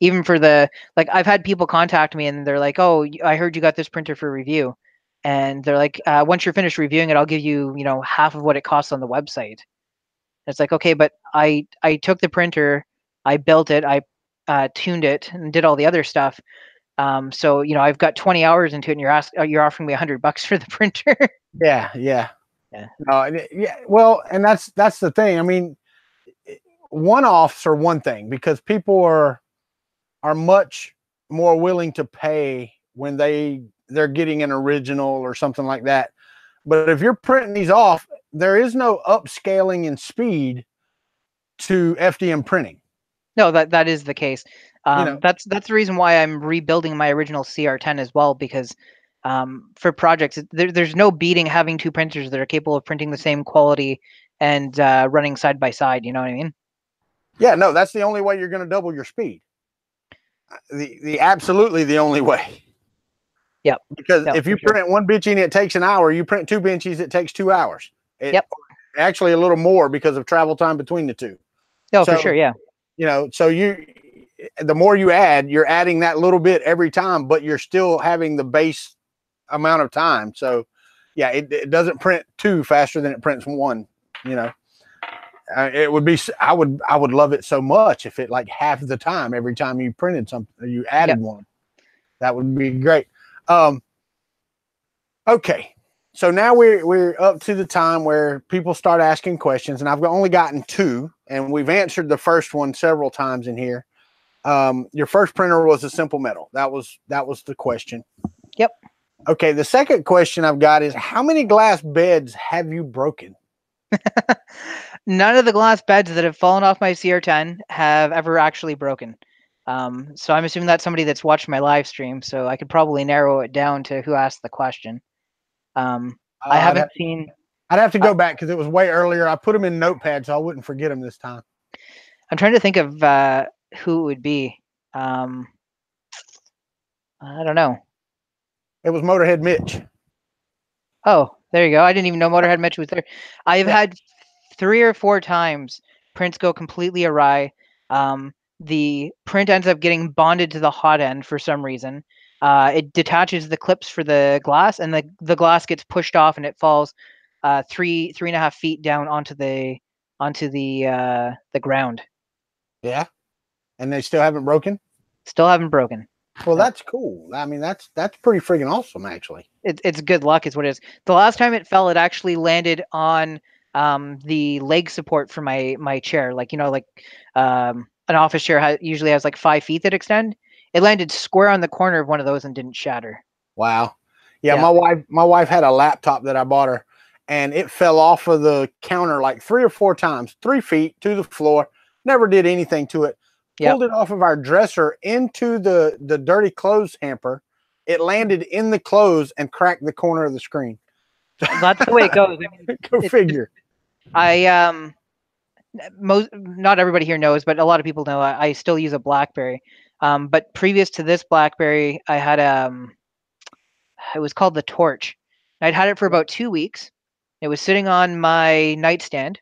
even for I've had people contact me and they're like, oh, I heard you got this printer for review. And they're like, once you're finished reviewing it, I'll give you, half of what it costs on the website. It's like, okay, but I took the printer, I built it, I tuned it and did all the other stuff. So, I've got 20 hours into it, and you're offering me $100 for the printer. Yeah. Well, and that's the thing. I mean, one-offs are one thing because people are much more willing to pay when they're getting an original or something like that. But if you're printing these off, there is no upscaling in speed to FDM printing. No, that is the case. That's the reason why I'm rebuilding my original CR10 as well, because for projects, there's no beating having two printers that are capable of printing the same quality and running side by side. You know what I mean? Yeah, no, that's the only way you're going to double your speed. The absolutely the only way. Yep. Because if you print one Benchy and it takes an hour, you print two Benchies, it takes 2 hours. Actually, a little more because of travel time between the two. No, for sure, yeah. So the more you add, you're adding that little bit every time, but you're still having the base amount of time. So, yeah, it doesn't print two faster than it prints one. It would be. I would love it so much if it like half the time every time you printed something, or you added one. That would be great. Okay, so now we're up to the time where people start asking questions, and I've only gotten 2, and we've answered the first one several times in here. Your first printer was a simple metal. That was the question. Yep. Okay, the second question I've got is, how many glass beds have you broken? None of the glass beds that have fallen off my CR10 have ever actually broken. So I'm assuming that's somebody that's watched my live stream, so I could probably narrow it down to who asked the question. I haven't seen... I'd have to go back because it was way earlier. I put them in Notepad so I wouldn't forget them this time. I'm trying to think of who it would be. I don't know. It was Motorhead Mitch. Oh, there you go. I didn't even know Motorhead Mitch was there. I've had 3 or 4 times prints go completely awry. The print ends up getting bonded to the hot end for some reason. It detaches the clips for the glass, and the glass gets pushed off, and it falls 3.5 feet down onto the ground. Yeah, and they still haven't broken. Still haven't broken. Well, that's cool. I mean, that's pretty freaking awesome, actually. It's good luck, is what it is. The last time it fell, it actually landed on the leg support for my chair. Like, an office chair usually has like 5 feet that extend. It landed square on the corner of one of those and didn't shatter. Wow. Yeah. My wife had a laptop that I bought her, and it fell off of the counter like 3 or 4 times, 3 feet to the floor. Never did anything to it. Pulled it off of our dresser into the dirty clothes hamper. It landed in the clothes and cracked the corner of the screen. That's the way it goes. I mean, Go figure. Not everybody here knows, but a lot of people know I still use a BlackBerry. But previous to this BlackBerry, I had it was called the Torch. I'd had it for about 2 weeks. It was sitting on my nightstand,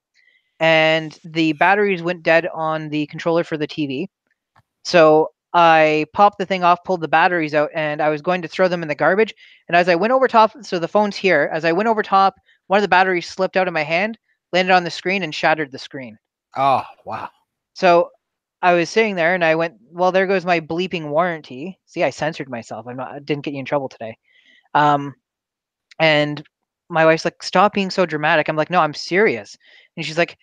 and the batteries went dead on the controller for the TV. So I popped the thing off, pulled the batteries out, and I was going to throw them in the garbage. And as I went over top, so the phone's here, as I went over top, one of the batteries slipped out of my hand, landed on the screen, and shattered the screen. Oh, wow. So I was sitting there, and I went, well, there goes my bleeping warranty. See, I censored myself. I didn't get you in trouble today. And my wife's like, stop being so dramatic. I'm like, no, I'm serious. And she's like,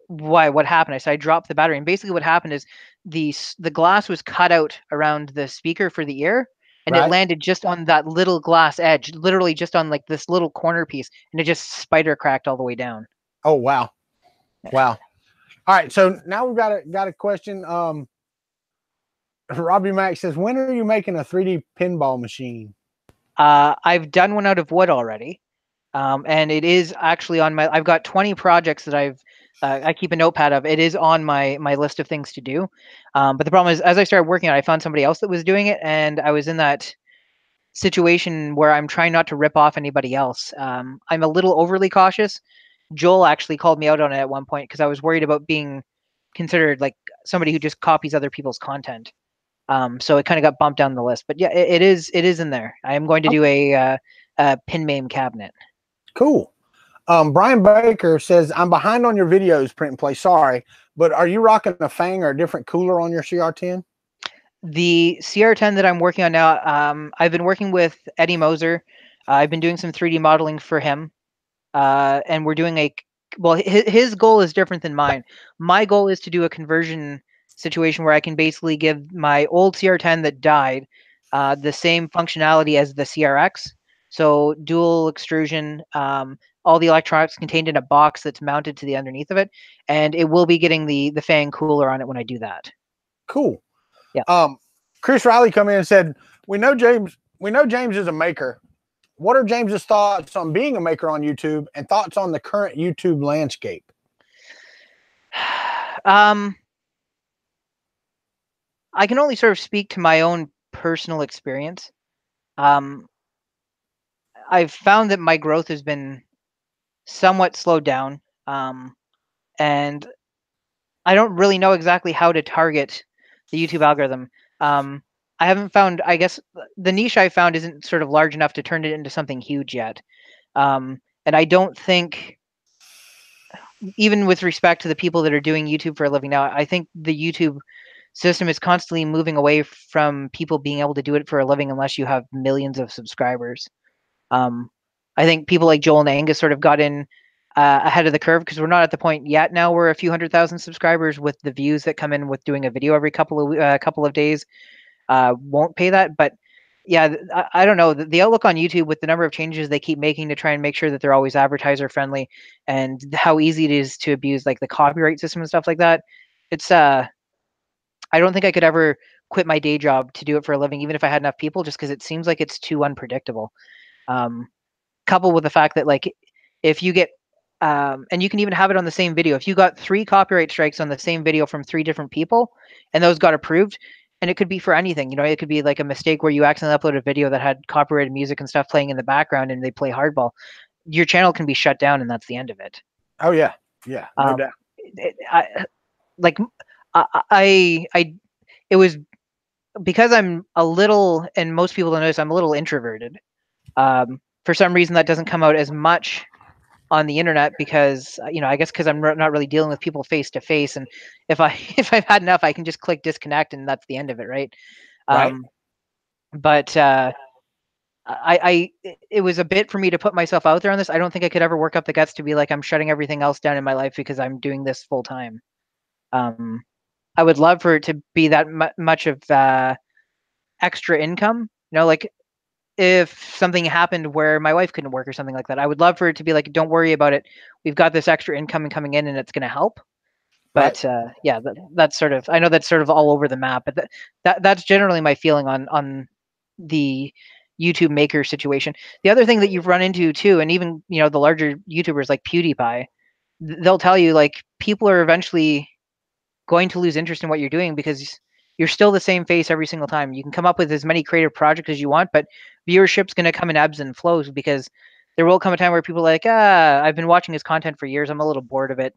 why? What happened? I said, I dropped the battery. And basically what happened is the glass was cut out around the speaker for the ear, and it landed just on that little glass edge, literally just on like this little corner piece, and it just spider cracked all the way down. Oh, wow. Wow. All right. So now we've got a question. Robbie Mack says, when are you making a 3D pinball machine? I've done one out of wood already. And it is actually on I've got 20 projects that I keep a notepad of. It is on my list of things to do. But the problem is, as I started working on it, I found somebody else that was doing it, and I was in that situation where I'm trying not to rip off anybody else. I'm a little overly cautious. Joel actually called me out on it at one point because I was worried about being considered like somebody who just copies other people's content. So it kind of got bumped down the list. But yeah, it is in there. I am going to do a pin MAME cabinet. Cool. Brian Baker says, I'm behind on your videos, Print and Play. Sorry, but are you rocking a Fang or a different cooler on your CR10? The CR10 that I'm working on now, I've been working with Eddie Moser. I've been doing some 3D modeling for him. And we're doing well, his goal is different than mine. My goal is to do a conversion situation where I can basically give my old CR10 that died the same functionality as the CRX. So dual extrusion, all the electronics contained in a box that's mounted to the underneath of it, and it will be getting the fan cooler on it when I do that. Cool. Yeah. Chris Riley come in and said, we know James is a maker. What are James's thoughts on being a maker on YouTube and thoughts on the current YouTube landscape? I can only sort of speak to my own personal experience. I've found that my growth has been somewhat slowed down. And I don't really know exactly how to target the YouTube algorithm. I haven't found, I guess the niche I found isn't sort of large enough to turn it into something huge yet. And I don't think, even with respect to the people that are doing YouTube for a living now, I think the YouTube system is constantly moving away from people being able to do it for a living unless you have millions of subscribers. I think people like Joel and Angus sort of got in ahead of the curve because we're not at the point yet now where a few 100,000 subscribers with the views that come in with doing a video every couple of days won't pay that. But yeah, I don't know. The outlook on YouTube with the number of changes they keep making to try and make sure that they're always advertiser friendly and how easy it is to abuse like the copyright system and stuff like that. It's I don't think I could ever quit my day job to do it for a living, even if I had enough people, just because it seems like it's too unpredictable. Coupled with the fact that like if you get and you can even have it on the same video. If you got 3 copyright strikes on the same video from 3 different people and those got approved, and it could be for anything, you know, it could be like a mistake where you accidentally upload a video that had copyrighted music and stuff playing in the background and they play hardball. Your channel can be shut down and that's the end of it. Oh yeah. Yeah. No doubt. It was because I'm a little, and most people don't notice, I'm a little introverted. For some reason that doesn't come out as much on the internet because, you know, I guess because I'm not really dealing with people face to face. And if I've had enough, I can just click disconnect and that's the end of it. Right. Right. But it was a bit for me to put myself out there on this. I don't think I could ever work up the guts to be like, I'm shutting everything else down in my life because I'm doing this full time. I would love for it to be that much of extra income, you know, like if something happened where my wife couldn't work or something like that, I would love for it to be like, don't worry about it. We've got this extra income coming in and it's going to help. But right. Yeah, that's sort of, I know that's sort of all over the map, but that's generally my feeling on the YouTube maker situation. The other thing that you've run into too, and even, you know, the larger YouTubers like PewDiePie, they'll tell you like people are eventually going to lose interest in what you're doing because you're still the same face every single time. You can come up with as many creative projects as you want, but viewership's going to come in ebbs and flows because there will come a time where people are like, I've been watching his content for years. I'm a little bored of it.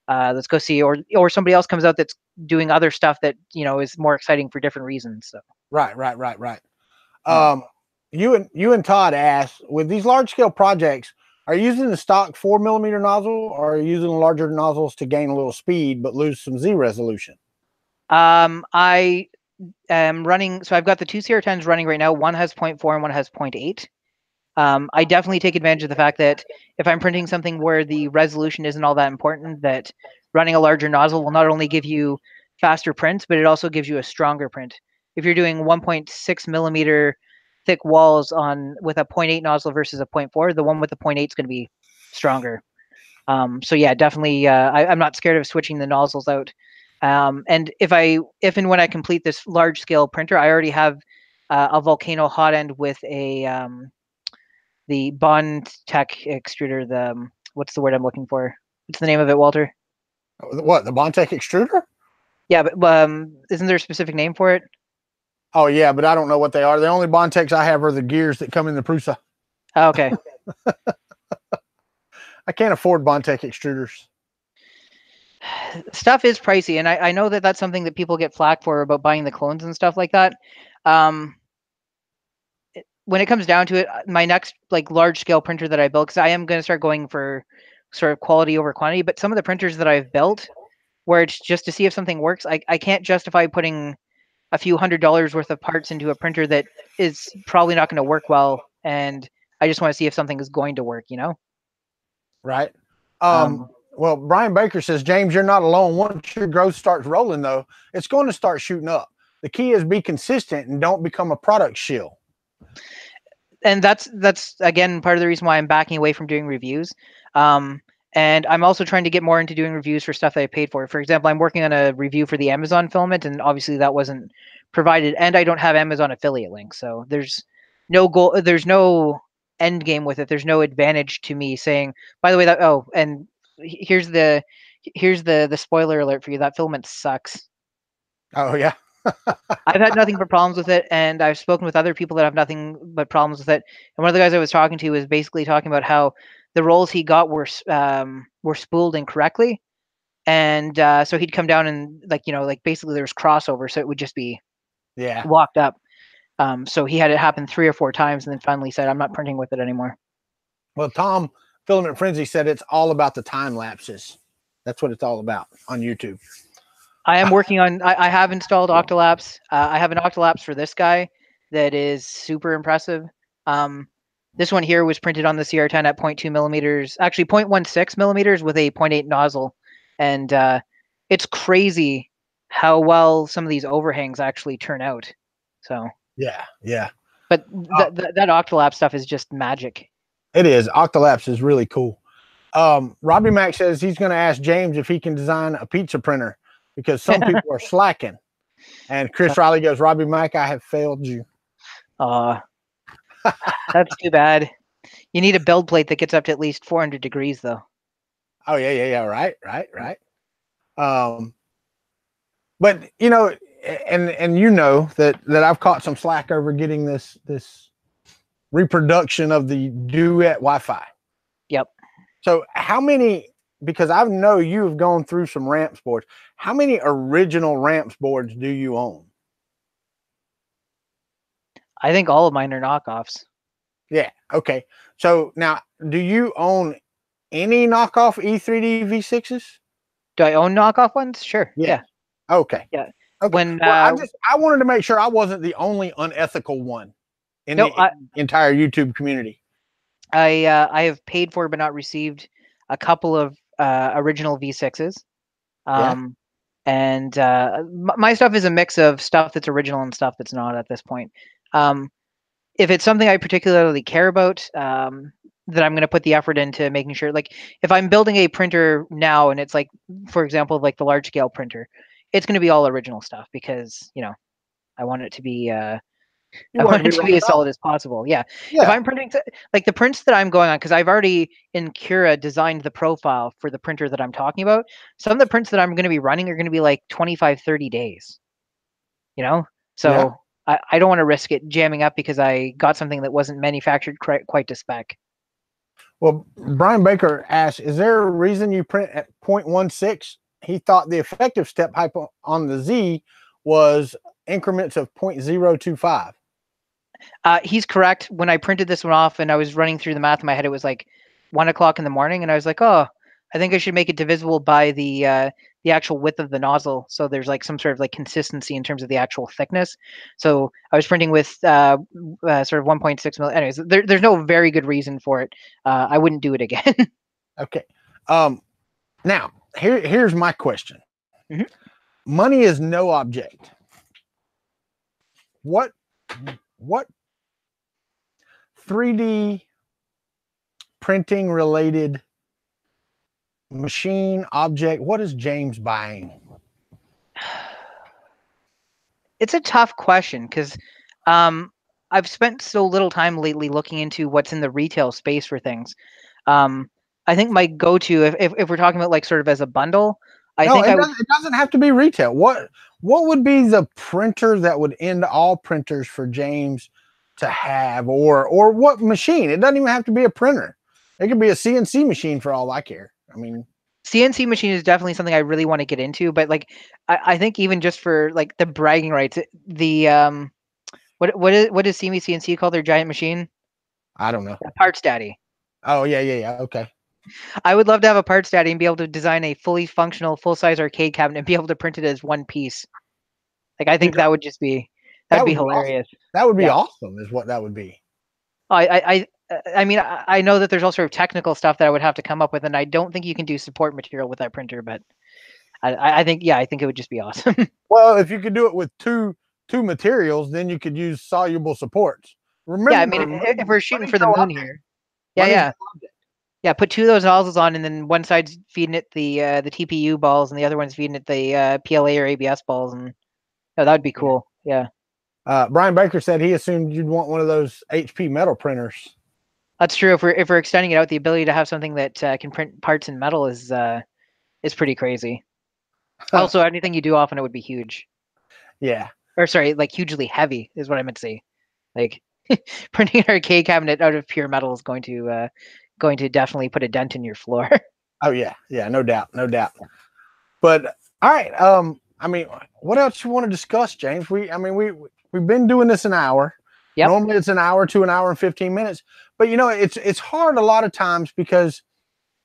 Let's go see, or somebody else comes out that's doing other stuff that, you know, is more exciting for different reasons. So. Right. You and Todd asked, with these large scale projects, are you using the stock 4mm nozzle or are you using larger nozzles to gain a little speed but lose some Z resolution? I am running, so I've got the 2 CR10s running right now. One has 0.4 and one has 0.8. I definitely take advantage of the fact that if I'm printing something where the resolution isn't all that important, that running a larger nozzle will not only give you faster prints, but it also gives you a stronger print. If you're doing 1.6mm thick walls with a 0.8 nozzle versus a 0.4, the one with the 0.8 is going to be stronger. So yeah, definitely, I'm not scared of switching the nozzles out. And if and when I complete this large scale printer, I already have a Volcano hot end with the Bond Tech extruder. What's the word I'm looking for? What's the name of it, Walter? What, the Bond Tech extruder? Yeah, but isn't there a specific name for it? Oh yeah, but I don't know what they are. The only Bond Techs I have are the gears that come in the Prusa. Oh, okay. I can't afford Bond Tech extruders. Stuff is pricey, and I know that that's something that people get flack for about buying the clones and stuff like that. When it comes down to it, my next like large scale printer that I built, because I am going to start going for sort of quality over quantity, but some of the printers that I've built where it's just to see if something works, I can't justify putting a few $100s worth of parts into a printer that is probably not going to work well, and I just want to see if something is going to work, you know? Right. Well, Brian Baker says, James, you're not alone. Once your growth starts rolling, though, it's going to start shooting up. The key is be consistent and don't become a product shill. And that's again part of the reason why I'm backing away from doing reviews. And I'm also trying to get more into doing reviews for stuff that I paid for. For example, I'm working on a review for the Amazon filament, and obviously that wasn't provided, and I don't have Amazon affiliate links, so there's no goal, there's no end game with it. There's no advantage to me saying, by the way, that and here's the spoiler alert for you. That filament sucks. Oh yeah. I've had nothing but problems with it, and I've spoken with other people that have nothing but problems with it. And one of the guys I was talking to was basically talking about how the rolls he got were spooled incorrectly, and so he'd come down and like basically there was crossover, so it would just be walked up. So he had it happen 3 or 4 times, and then finally said, "I'm not printing with it anymore." Well, Tom Filament Frenzy said it's all about the time lapses. That's what it's all about on YouTube. I am working on. I have installed Octolapse. I have an Octolapse for this guy that is super impressive. This one here was printed on the CR10 at 0.2 millimeters, actually 0.16 millimeters with a 0.8 nozzle, and it's crazy how well some of these overhangs actually turn out. So yeah. But that Octolapse stuff is just magic. It is. Octolapse is really cool. Robbie Mack says he's going to ask James if he can design a pizza printer because some people are slacking. And Chris Riley goes, Robbie Mack, I have failed you. That's too bad. You need a build plate that gets up to at least 400 degrees, though. Oh, yeah. Right. But, you know, and you know that I've caught some slack over getting this reproduction of the Duet Wi-Fi. Yep. So how many, because I know you have gone through some ramps boards, how many original ramps boards do you own? I think all of mine are knockoffs. Yeah. Okay. So now, do you own any knockoff E3D V6s? Do I own knockoff ones? Sure. Yeah. Okay. Yeah. Okay. When I wanted to make sure I wasn't the only unethical one in the entire YouTube community. I have paid for but not received a couple of original V6s. And my stuff is a mix of stuff that's original and stuff that's not at this point. If it's something I particularly care about, that I'm going to put the effort into making sure, like if I'm building a printer now and it's like, for example, like the large scale printer, it's going to be all original stuff because, you know, I want it to be, I want it to be as solid as possible. Yeah. If I'm printing, like the prints that I'm going on, because I've already in Cura designed the profile for the printer that I'm talking about. Some of the prints that I'm going to be running are going to be like 25, 30 days, you know? So I don't want to risk it jamming up because I got something that wasn't manufactured quite to spec. Well, Brian Baker asked, is there a reason you print at 0.16? He thought the effective step height on the Z was increments of 0.025. He's correct. When I printed this one off and I was running through the math in my head, it was like 1 o'clock in the morning, and I was like, oh, I think I should make it divisible by the actual width of the nozzle, so there's like some sort of like consistency in terms of the actual thickness. So I was printing with sort of 1.6 mil. Anyways, there's no very good reason for it. I wouldn't do it again. Okay. Now here's my question. Mm-hmm. Money is no object. What 3D printing related machine object, what is James buying? It's a tough question because I've spent so little time lately looking into what's in the retail space for things. I think my go-to, if we're talking about like sort of as a bundle, it doesn't have to be retail. What would be the printer that would end all printers for James to have, or what machine? It doesn't even have to be a printer. It could be a CNC machine for all I care. I mean, CNC machine is definitely something I really want to get into, but like I think even just for like the bragging rights, the what is CNC called, their giant machine? I don't know. Parts Daddy. Oh yeah. Okay. I would love to have a Parts Daddy and be able to design a fully functional, full-size arcade cabinet and be able to print it as one piece. Like I think that would just be that'd be hilarious. Awesome. That would be awesome, is what that would be. I I mean, I know that there's all sort of technical stuff that I would have to come up with, and I don't think you can do support material with that printer, but I think it would just be awesome. Well, if you could do it with two materials, then you could use soluble supports. Remember, yeah, I mean, if we're shooting for the moon here, yeah, put 2 of those nozzles on, and then one side's feeding it the TPU balls, and the other one's feeding it the PLA or ABS balls, and that would be cool. Yeah. Brian Baker said he assumed you'd want one of those HP metal printers. That's true. If we're extending it out, the ability to have something that can print parts in metal is pretty crazy. Also, anything you do often, it would be huge. Yeah. Or sorry, like hugely heavy is what I meant to say. Like printing an arcade cabinet out of pure metal is going to definitely put a dent in your floor. Oh yeah, no doubt. But all right, I mean, what else you want to discuss, James? We've been doing this an hour. Yep. Normally it's an hour to an hour and 15 minutes, but it's hard a lot of times because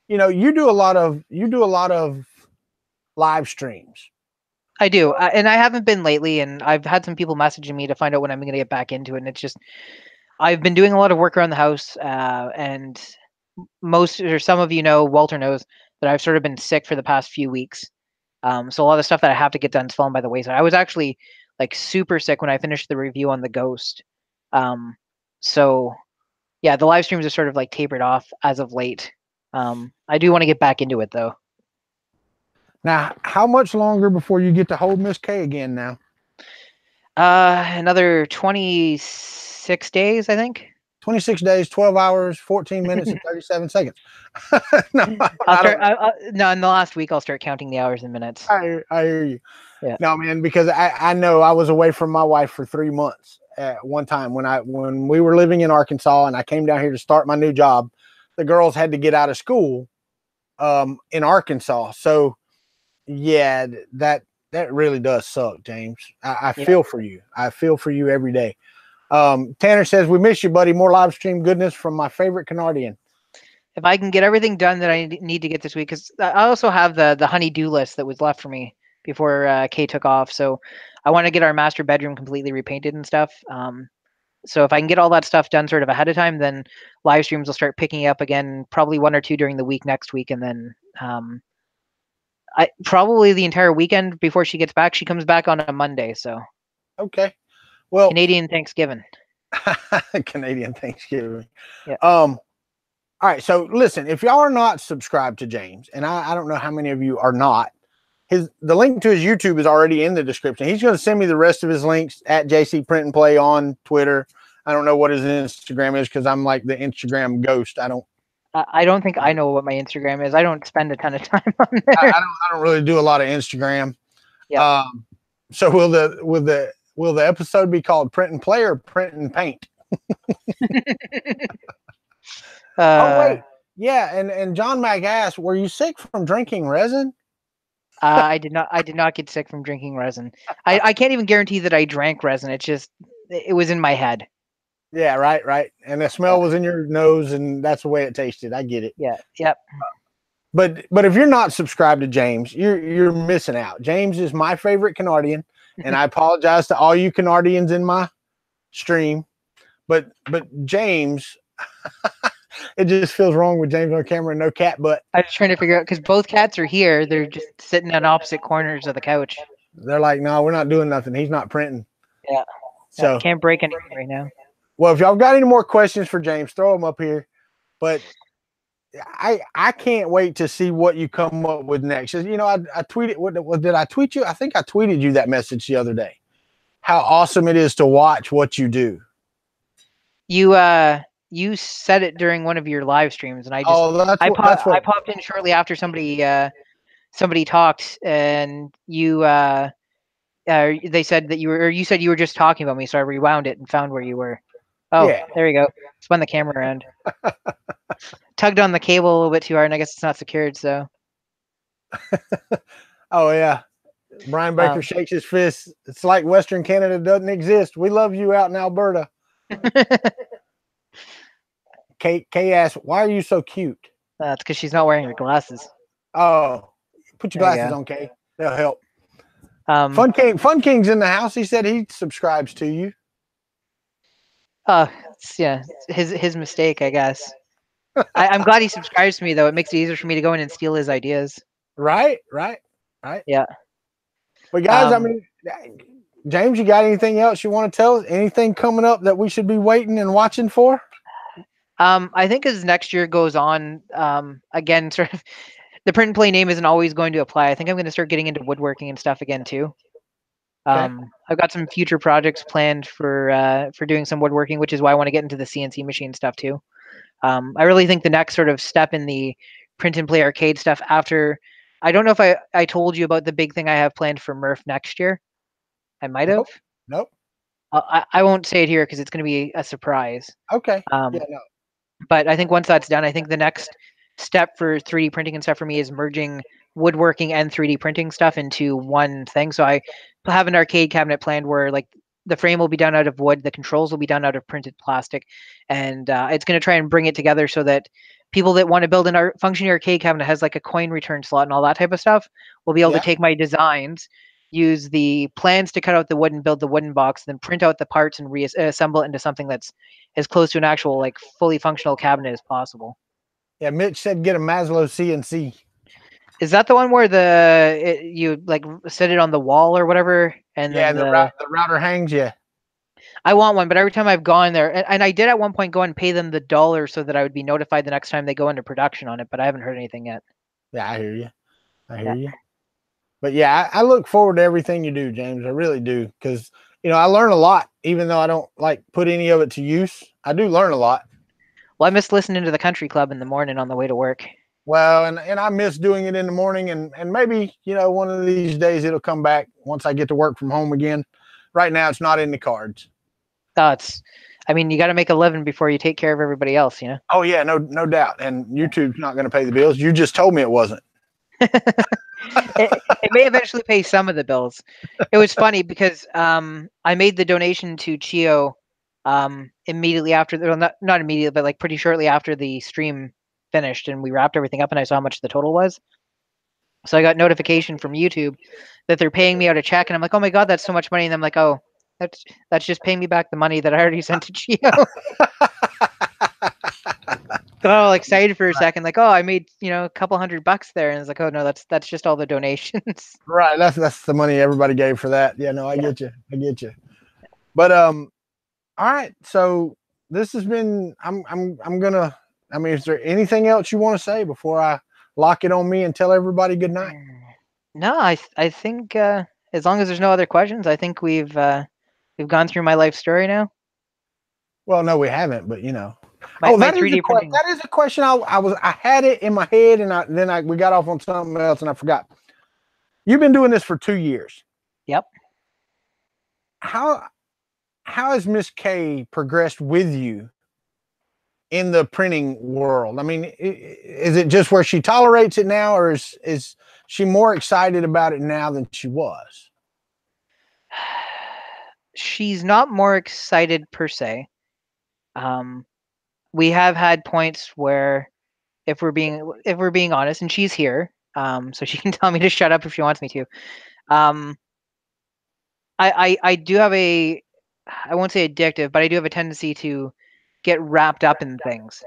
you do a lot of live streams. I do, and I haven't been lately, and I've had some people messaging me to find out when I'm going to get back into it, and it's just I've been doing a lot of work around the house, and some of Walter knows that I've sort of been sick for the past few weeks. So a lot of stuff that I have to get done is falling by the wayside. I was actually like super sick when I finished the review on the Ghost. So yeah, the live streams are sort of like tapered off as of late. I do want to get back into it though. Now, how much longer before you get to hold Miss K again now? Another 26 days, I think. 26 days, 12 hours, 14 minutes, and 37 seconds. No, in the last week, I'll start counting the hours and minutes. I hear you. Yeah. No, man, because I know I was away from my wife for 3 months at one time when we were living in Arkansas, and I came down here to start my new job. The girls had to get out of school in Arkansas. So, yeah, that really does suck, James. I feel for you. I feel for you every day. Tanner says, we miss you, buddy. More live stream goodness from my favorite Canardian. If I can get everything done that I need to get this week, because I also have the honey-do list that was left for me before Kay took off. So I want to get our master bedroom completely repainted and stuff. So if I can get all that stuff done sort of ahead of time, then live streams will start picking up again, probably 1 or 2 during the week next week. And then probably the entire weekend before she gets back. She comes back on a Monday. So okay. Well, Canadian Thanksgiving. Canadian Thanksgiving. Yeah. All right. So listen, if y'all are not subscribed to James, and I don't know how many of you are not, the link to his YouTube is already in the description. He's going to send me the rest of his links at JC Print and Play on Twitter. I don't know what his Instagram is because I'm like the Instagram ghost. I don't think I know what my Instagram is. I don't spend a ton of time on there. I don't really do a lot of Instagram. Yeah. So will the episode be called Print and Play or Print and Paint? Oh wait, yeah. And John Mack asked, "Were you sick from drinking resin?" I did not get sick from drinking resin. I can't even guarantee that I drank resin. It was in my head. Yeah, right. And the smell was in your nose, and that's the way it tasted. I get it. Yeah, yep. But if you're not subscribed to James, you're missing out. James is my favorite Canardian, and I apologize to all you Canardians in my stream. But James, it just feels wrong with James on camera and no cat butt. I was trying to figure out because both cats are here. They're just sitting on opposite corners of the couch. They're like, no, we're not doing nothing. He's not printing. Yeah. So can't break anything right now. Well, if y'all got any more questions for James, throw them up here. But I can't wait to see what you come up with next. I tweeted. What did I tweet you? I think I tweeted you that message the other day. How awesome it is to watch what you do. You said it during one of your live streams, and I popped in shortly after somebody talked, and they said that you said you were just talking about me, so I rewound it and found where you were. Oh, yeah. There you go. Spun the camera around. Tugged on the cable a little bit too hard, and I guess it's not secured, so. Oh, yeah. Brian Baker shakes his fist. It's like Western Canada doesn't exist. We love you out in Alberta. Kay asks, why are you so cute? It's because she's not wearing her glasses. Oh, put your glasses on, Kay. They'll help. Fun King's in the house. He said he subscribes to you. Yeah, his mistake, I guess. I'm glad he subscribes to me, though. It makes it easier for me to go in and steal his ideas. Right. Yeah. But guys, I mean, James, you got anything else you want to tell us? Anything coming up that we should be waiting and watching for? I think as next year goes on, again, sort of the print and play name isn't always going to apply. I think I'm going to start getting into woodworking and stuff again too. Okay. I've got some future projects planned for doing some woodworking, which is why I want to get into the CNC machine stuff too. I really think the next sort of step in the print and play arcade stuff after, I don't know if I told you about the big thing I have planned for Murph next year. I might have. Nope. I won't say it here because it's going to be a surprise. Okay. But I think once that's done, I think the next step for 3D printing and stuff for me is merging woodworking and 3D printing stuff into one thing. So I have an arcade cabinet planned where like the frame will be done out of wood, the controls will be done out of printed plastic, and it's going to try and bring it together so that people that want to build an functioning arcade cabinet has like a coin return slot and all that type of stuff will be able to take my designs, use the plans to cut out the wood and build the wooden box, then print out the parts and reassemble it into something that's as close to an actual like fully functional cabinet as possible. Yeah, Mitch said get a Maslow CNC. Is that the one where you like set it on the wall or whatever? And then the router hangs. Yeah, I want one, but every time I've gone there, and I did at one point go and pay them the $1 so that I would be notified the next time they go into production on it, but I haven't heard anything yet. Yeah, I hear you. But yeah, I look forward to everything you do, James. I really do, because I learn a lot, even though I don't like put any of it to use. I do learn a lot. Well, I miss listening to the Kuntry Club in the morning on the way to work. Well, and I miss doing it in the morning, and maybe one of these days it'll come back once I get to work from home again. Right now, it's not in the cards. I mean, you got to make a living before you take care of everybody else, Oh yeah, no doubt. And YouTube's not going to pay the bills. You just told me it wasn't. It may eventually pay some of the bills. It was funny because I made the donation to Chio immediately after, not immediately, but like pretty shortly after the stream finished, and we wrapped everything up, and I saw how much the total was. So I got notification from YouTube that they're paying me out a check, and I'm like, oh my god, that's so much money. And I'm like, oh, that's just paying me back the money that I already sent to Chio. Got all excited for a second, like, oh, I made a couple $100 there, and it's like, oh no, that's just all the donations. Right, that's the money everybody gave for that. Yeah, no, I get you. But all right, so this has been. I'm gonna. I mean, is there anything else you want to say before I lock it on me and tell everybody good night? No, I think as long as there's no other questions, I think we've gone through my life story now. Well, no, we haven't, but that is a question. I had it in my head, and we got off on something else, and I forgot. You've been doing this for 2 years. Yep. How has Miss K progressed with you in the printing world? I mean, is it just where she tolerates it now, or is she more excited about it now than she was? She's not more excited per se. We have had points where, if we're being honest, and she's here, so she can tell me to shut up if she wants me to. I do have I won't say addictive, but I do have a tendency to get wrapped up in things.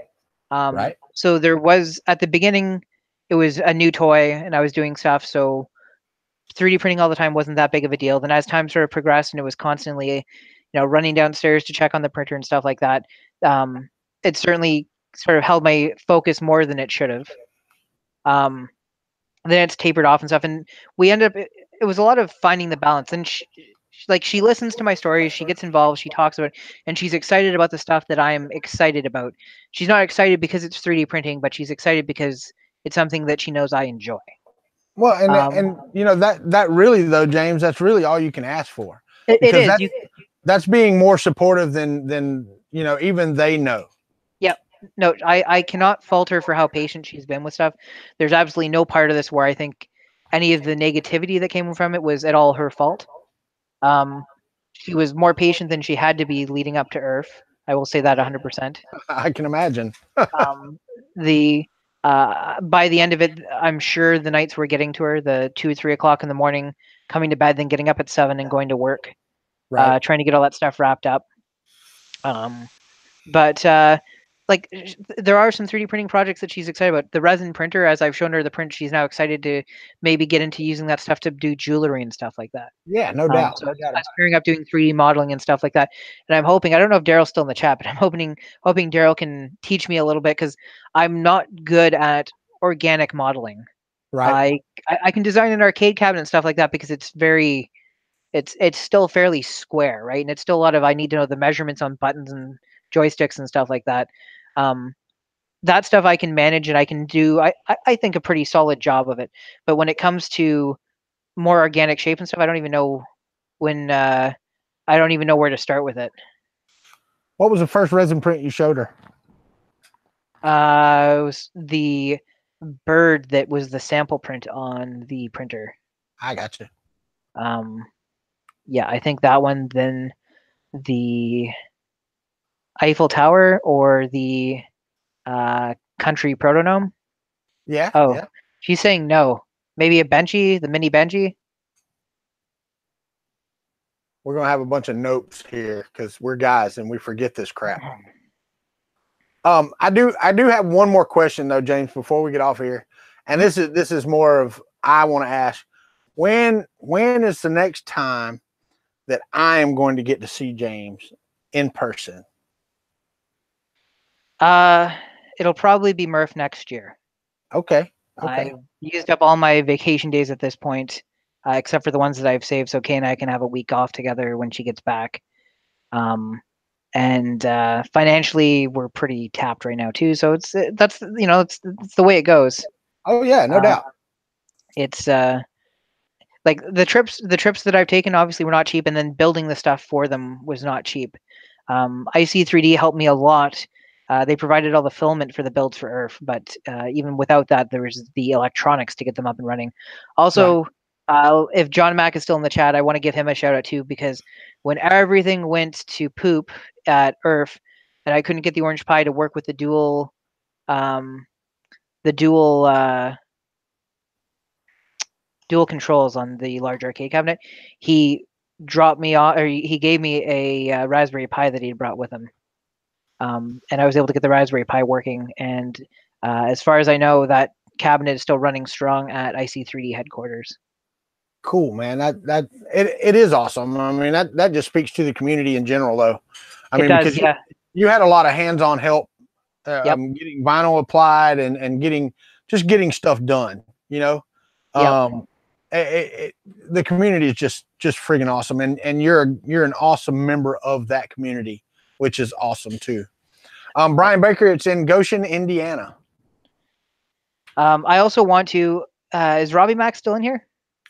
Right. So there was, at the beginning, it was a new toy and I was doing stuff. So 3D printing all the time wasn't that big of a deal. Then as time sort of progressed and it was constantly, running downstairs to check on the printer and stuff like that, it certainly sort of held my focus more than it should have. Then it's tapered off and stuff. And we ended up, it was a lot of finding the balance. And she listens to my stories, she gets involved, she talks about it, and she's excited about the stuff that I'm excited about. She's not excited because it's 3D printing, but she's excited because it's something that she knows I enjoy. Well, and that really, though, James, that's really all you can ask for. It is. That's being more supportive than even they know. Yep. No, I cannot fault her for how patient she's been with stuff. There's absolutely no part of this where I think any of the negativity that came from it was at all her fault. She was more patient than she had to be leading up to Earth. I will say that 100%. I can imagine. By the end of it, I'm sure the nights were getting to her, the 2 or 3 o'clock in the morning, coming to bed, then getting up at 7 and going to work, right. Trying to get all that stuff wrapped up. But like there are some 3D printing projects that she's excited about. The resin printer, as I've shown her the print, she's now excited to maybe get into using that stuff to do jewelry and stuff like that. Yeah, no doubt. So it's pairing up doing 3D modeling and stuff like that. And I'm hoping, I don't know if Daryl's still in the chat, but I'm hoping Daryl can teach me a little bit because I'm not good at organic modeling. Right. I can design an arcade cabinet and stuff like that because it's very, it's still fairly square, right? And it's still a lot of, I need to know the measurements on buttons and joysticks and stuff like that. That stuff I can manage and I can do, I think, a pretty solid job of it. But when it comes to more organic shape and stuff, I don't even know I don't even know where to start with it. What was the first resin print you showed her? It was the bird that was the sample print on the printer. I got you. Yeah, I think that one, then the Eiffel Tower or the country protonome. Yeah. Oh, yeah. She's saying no. Maybe a Benchy, the mini Benchy. We're gonna have a bunch of notes here because we're guys and we forget this crap. I do have one more question though, James, before we get off here. And this is more of, I want to ask, when is the next time that I am going to get to see James in person? It'll probably be Murph next year. Okay. I used up all my vacation days at this point, except for the ones that I've saved, so Kay and I can have a week off together when she gets back. And financially, we're pretty tapped right now too. So it's the way it goes. Oh yeah, no doubt. It's like the trips that I've taken obviously were not cheap, and then building the stuff for them was not cheap. IC3D helped me a lot. They provided all the filament for the builds for Earth, but even without that, there was the electronics to get them up and running. Also, if John Mack is still in the chat, I want to give him a shout out too, because when everything went to poop at Earth, and I couldn't get the orange pie to work with the dual controls on the large arcade cabinet, he dropped me off, or he gave me a Raspberry Pi that he had brought with him. And I was able to get the Raspberry Pi working. And as far as I know, that cabinet is still running strong at IC3D headquarters. Cool, man. It is awesome. I mean, that just speaks to the community in general, though. I mean, because you had a lot of hands-on help, getting vinyl applied and getting stuff done. You know, the community is just friggin' awesome, and you're an awesome member of that community, which is awesome too. Brian Baker, it's in Goshen, Indiana. I also want to, is Robbie Mack still in here?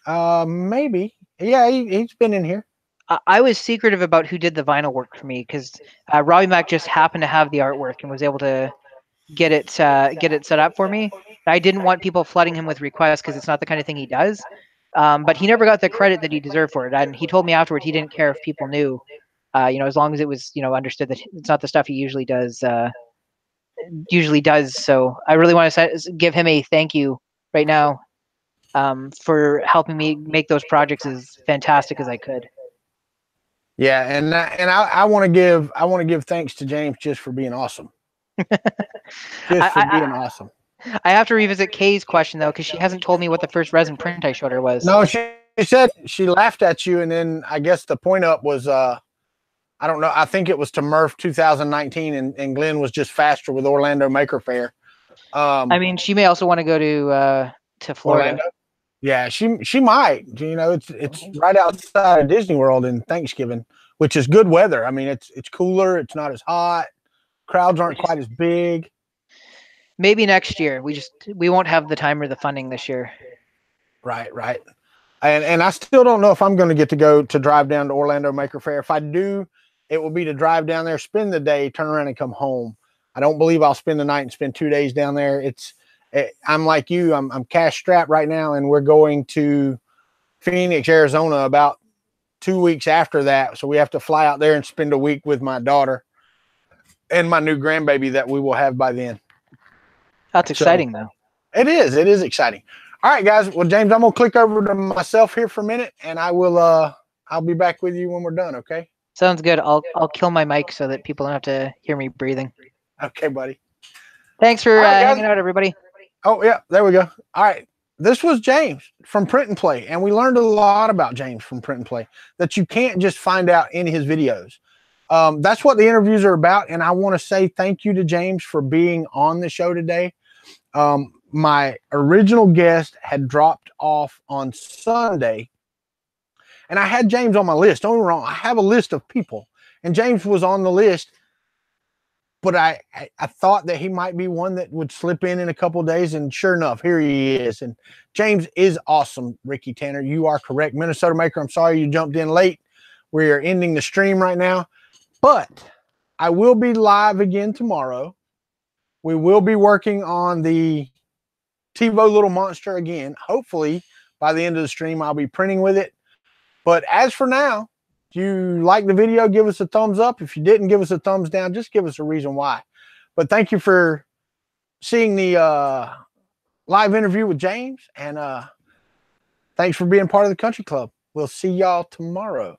Maybe. Yeah, he's been in here. I was secretive about who did the vinyl work for me because Robbie Mack just happened to have the artwork and was able to get it set up for me. I didn't want people flooding him with requests because it's not the kind of thing he does. But he never got the credit that he deserved for it. And he told me afterward he didn't care if people knew, as long as it was, understood that it's not the stuff he usually does. So I really want to give him a thank you right now for helping me make those projects as fantastic as I could. Yeah, and I want to give thanks to James just for being awesome. Being awesome. I have to revisit Kay's question though, because she hasn't told me what the first resin print I showed her was. No, she said she laughed at you, and then I guess the point up was I don't know. I think it was to Murph 2019, and Glenn was just faster with Orlando Maker Faire. I mean, she may also want to go to Florida. Orlando? Yeah, she might. It's right outside of Disney World in Thanksgiving, which is good weather. I mean, it's cooler. It's not as hot. Crowds aren't quite as big. Maybe next year. We won't have the time or the funding this year. Right. And I still don't know if I'm going to get to drive down to Orlando Maker Faire. If I do, it will be to drive down there, spend the day, turn around and come home. I don't believe I'll spend the night and spend 2 days down there. I'm like you. I'm cash strapped right now, and we're going to Phoenix, Arizona about 2 weeks after that. So we have to fly out there and spend a week with my daughter and my new grandbaby that we will have by then. That's exciting, though. It is. It is exciting. All right, guys. Well, James, I'm going to click over to myself here for a minute, and I'll be back with you when we're done, okay? Sounds good. I'll kill my mic so that people don't have to hear me breathing. Okay, buddy. Thanks for hanging out, everybody. Oh, yeah, there we go. All right. This was James from Print and Play, and we learned a lot about James from Print and Play that you can't just find out in his videos. That's what the interviews are about, and I want to say thank you to James for being on the show today. My original guest had dropped off on Sunday, and I had James on my list. Don't get me wrong, I have a list of people, and James was on the list, but I thought that he might be one that would slip in a couple of days, and sure enough, here he is. And James is awesome, Ricky Tanner. You are correct. Minnesota Maker, I'm sorry you jumped in late. We are ending the stream right now, but I will be live again tomorrow. We will be working on the TiVo Little Monster again. Hopefully, by the end of the stream, I'll be printing with it. But as for now, if you like the video, give us a thumbs up. If you didn't, give us a thumbs down. Just give us a reason why. But thank you for seeing the live interview with James. And thanks for being part of the Kuntry Club. We'll see y'all tomorrow.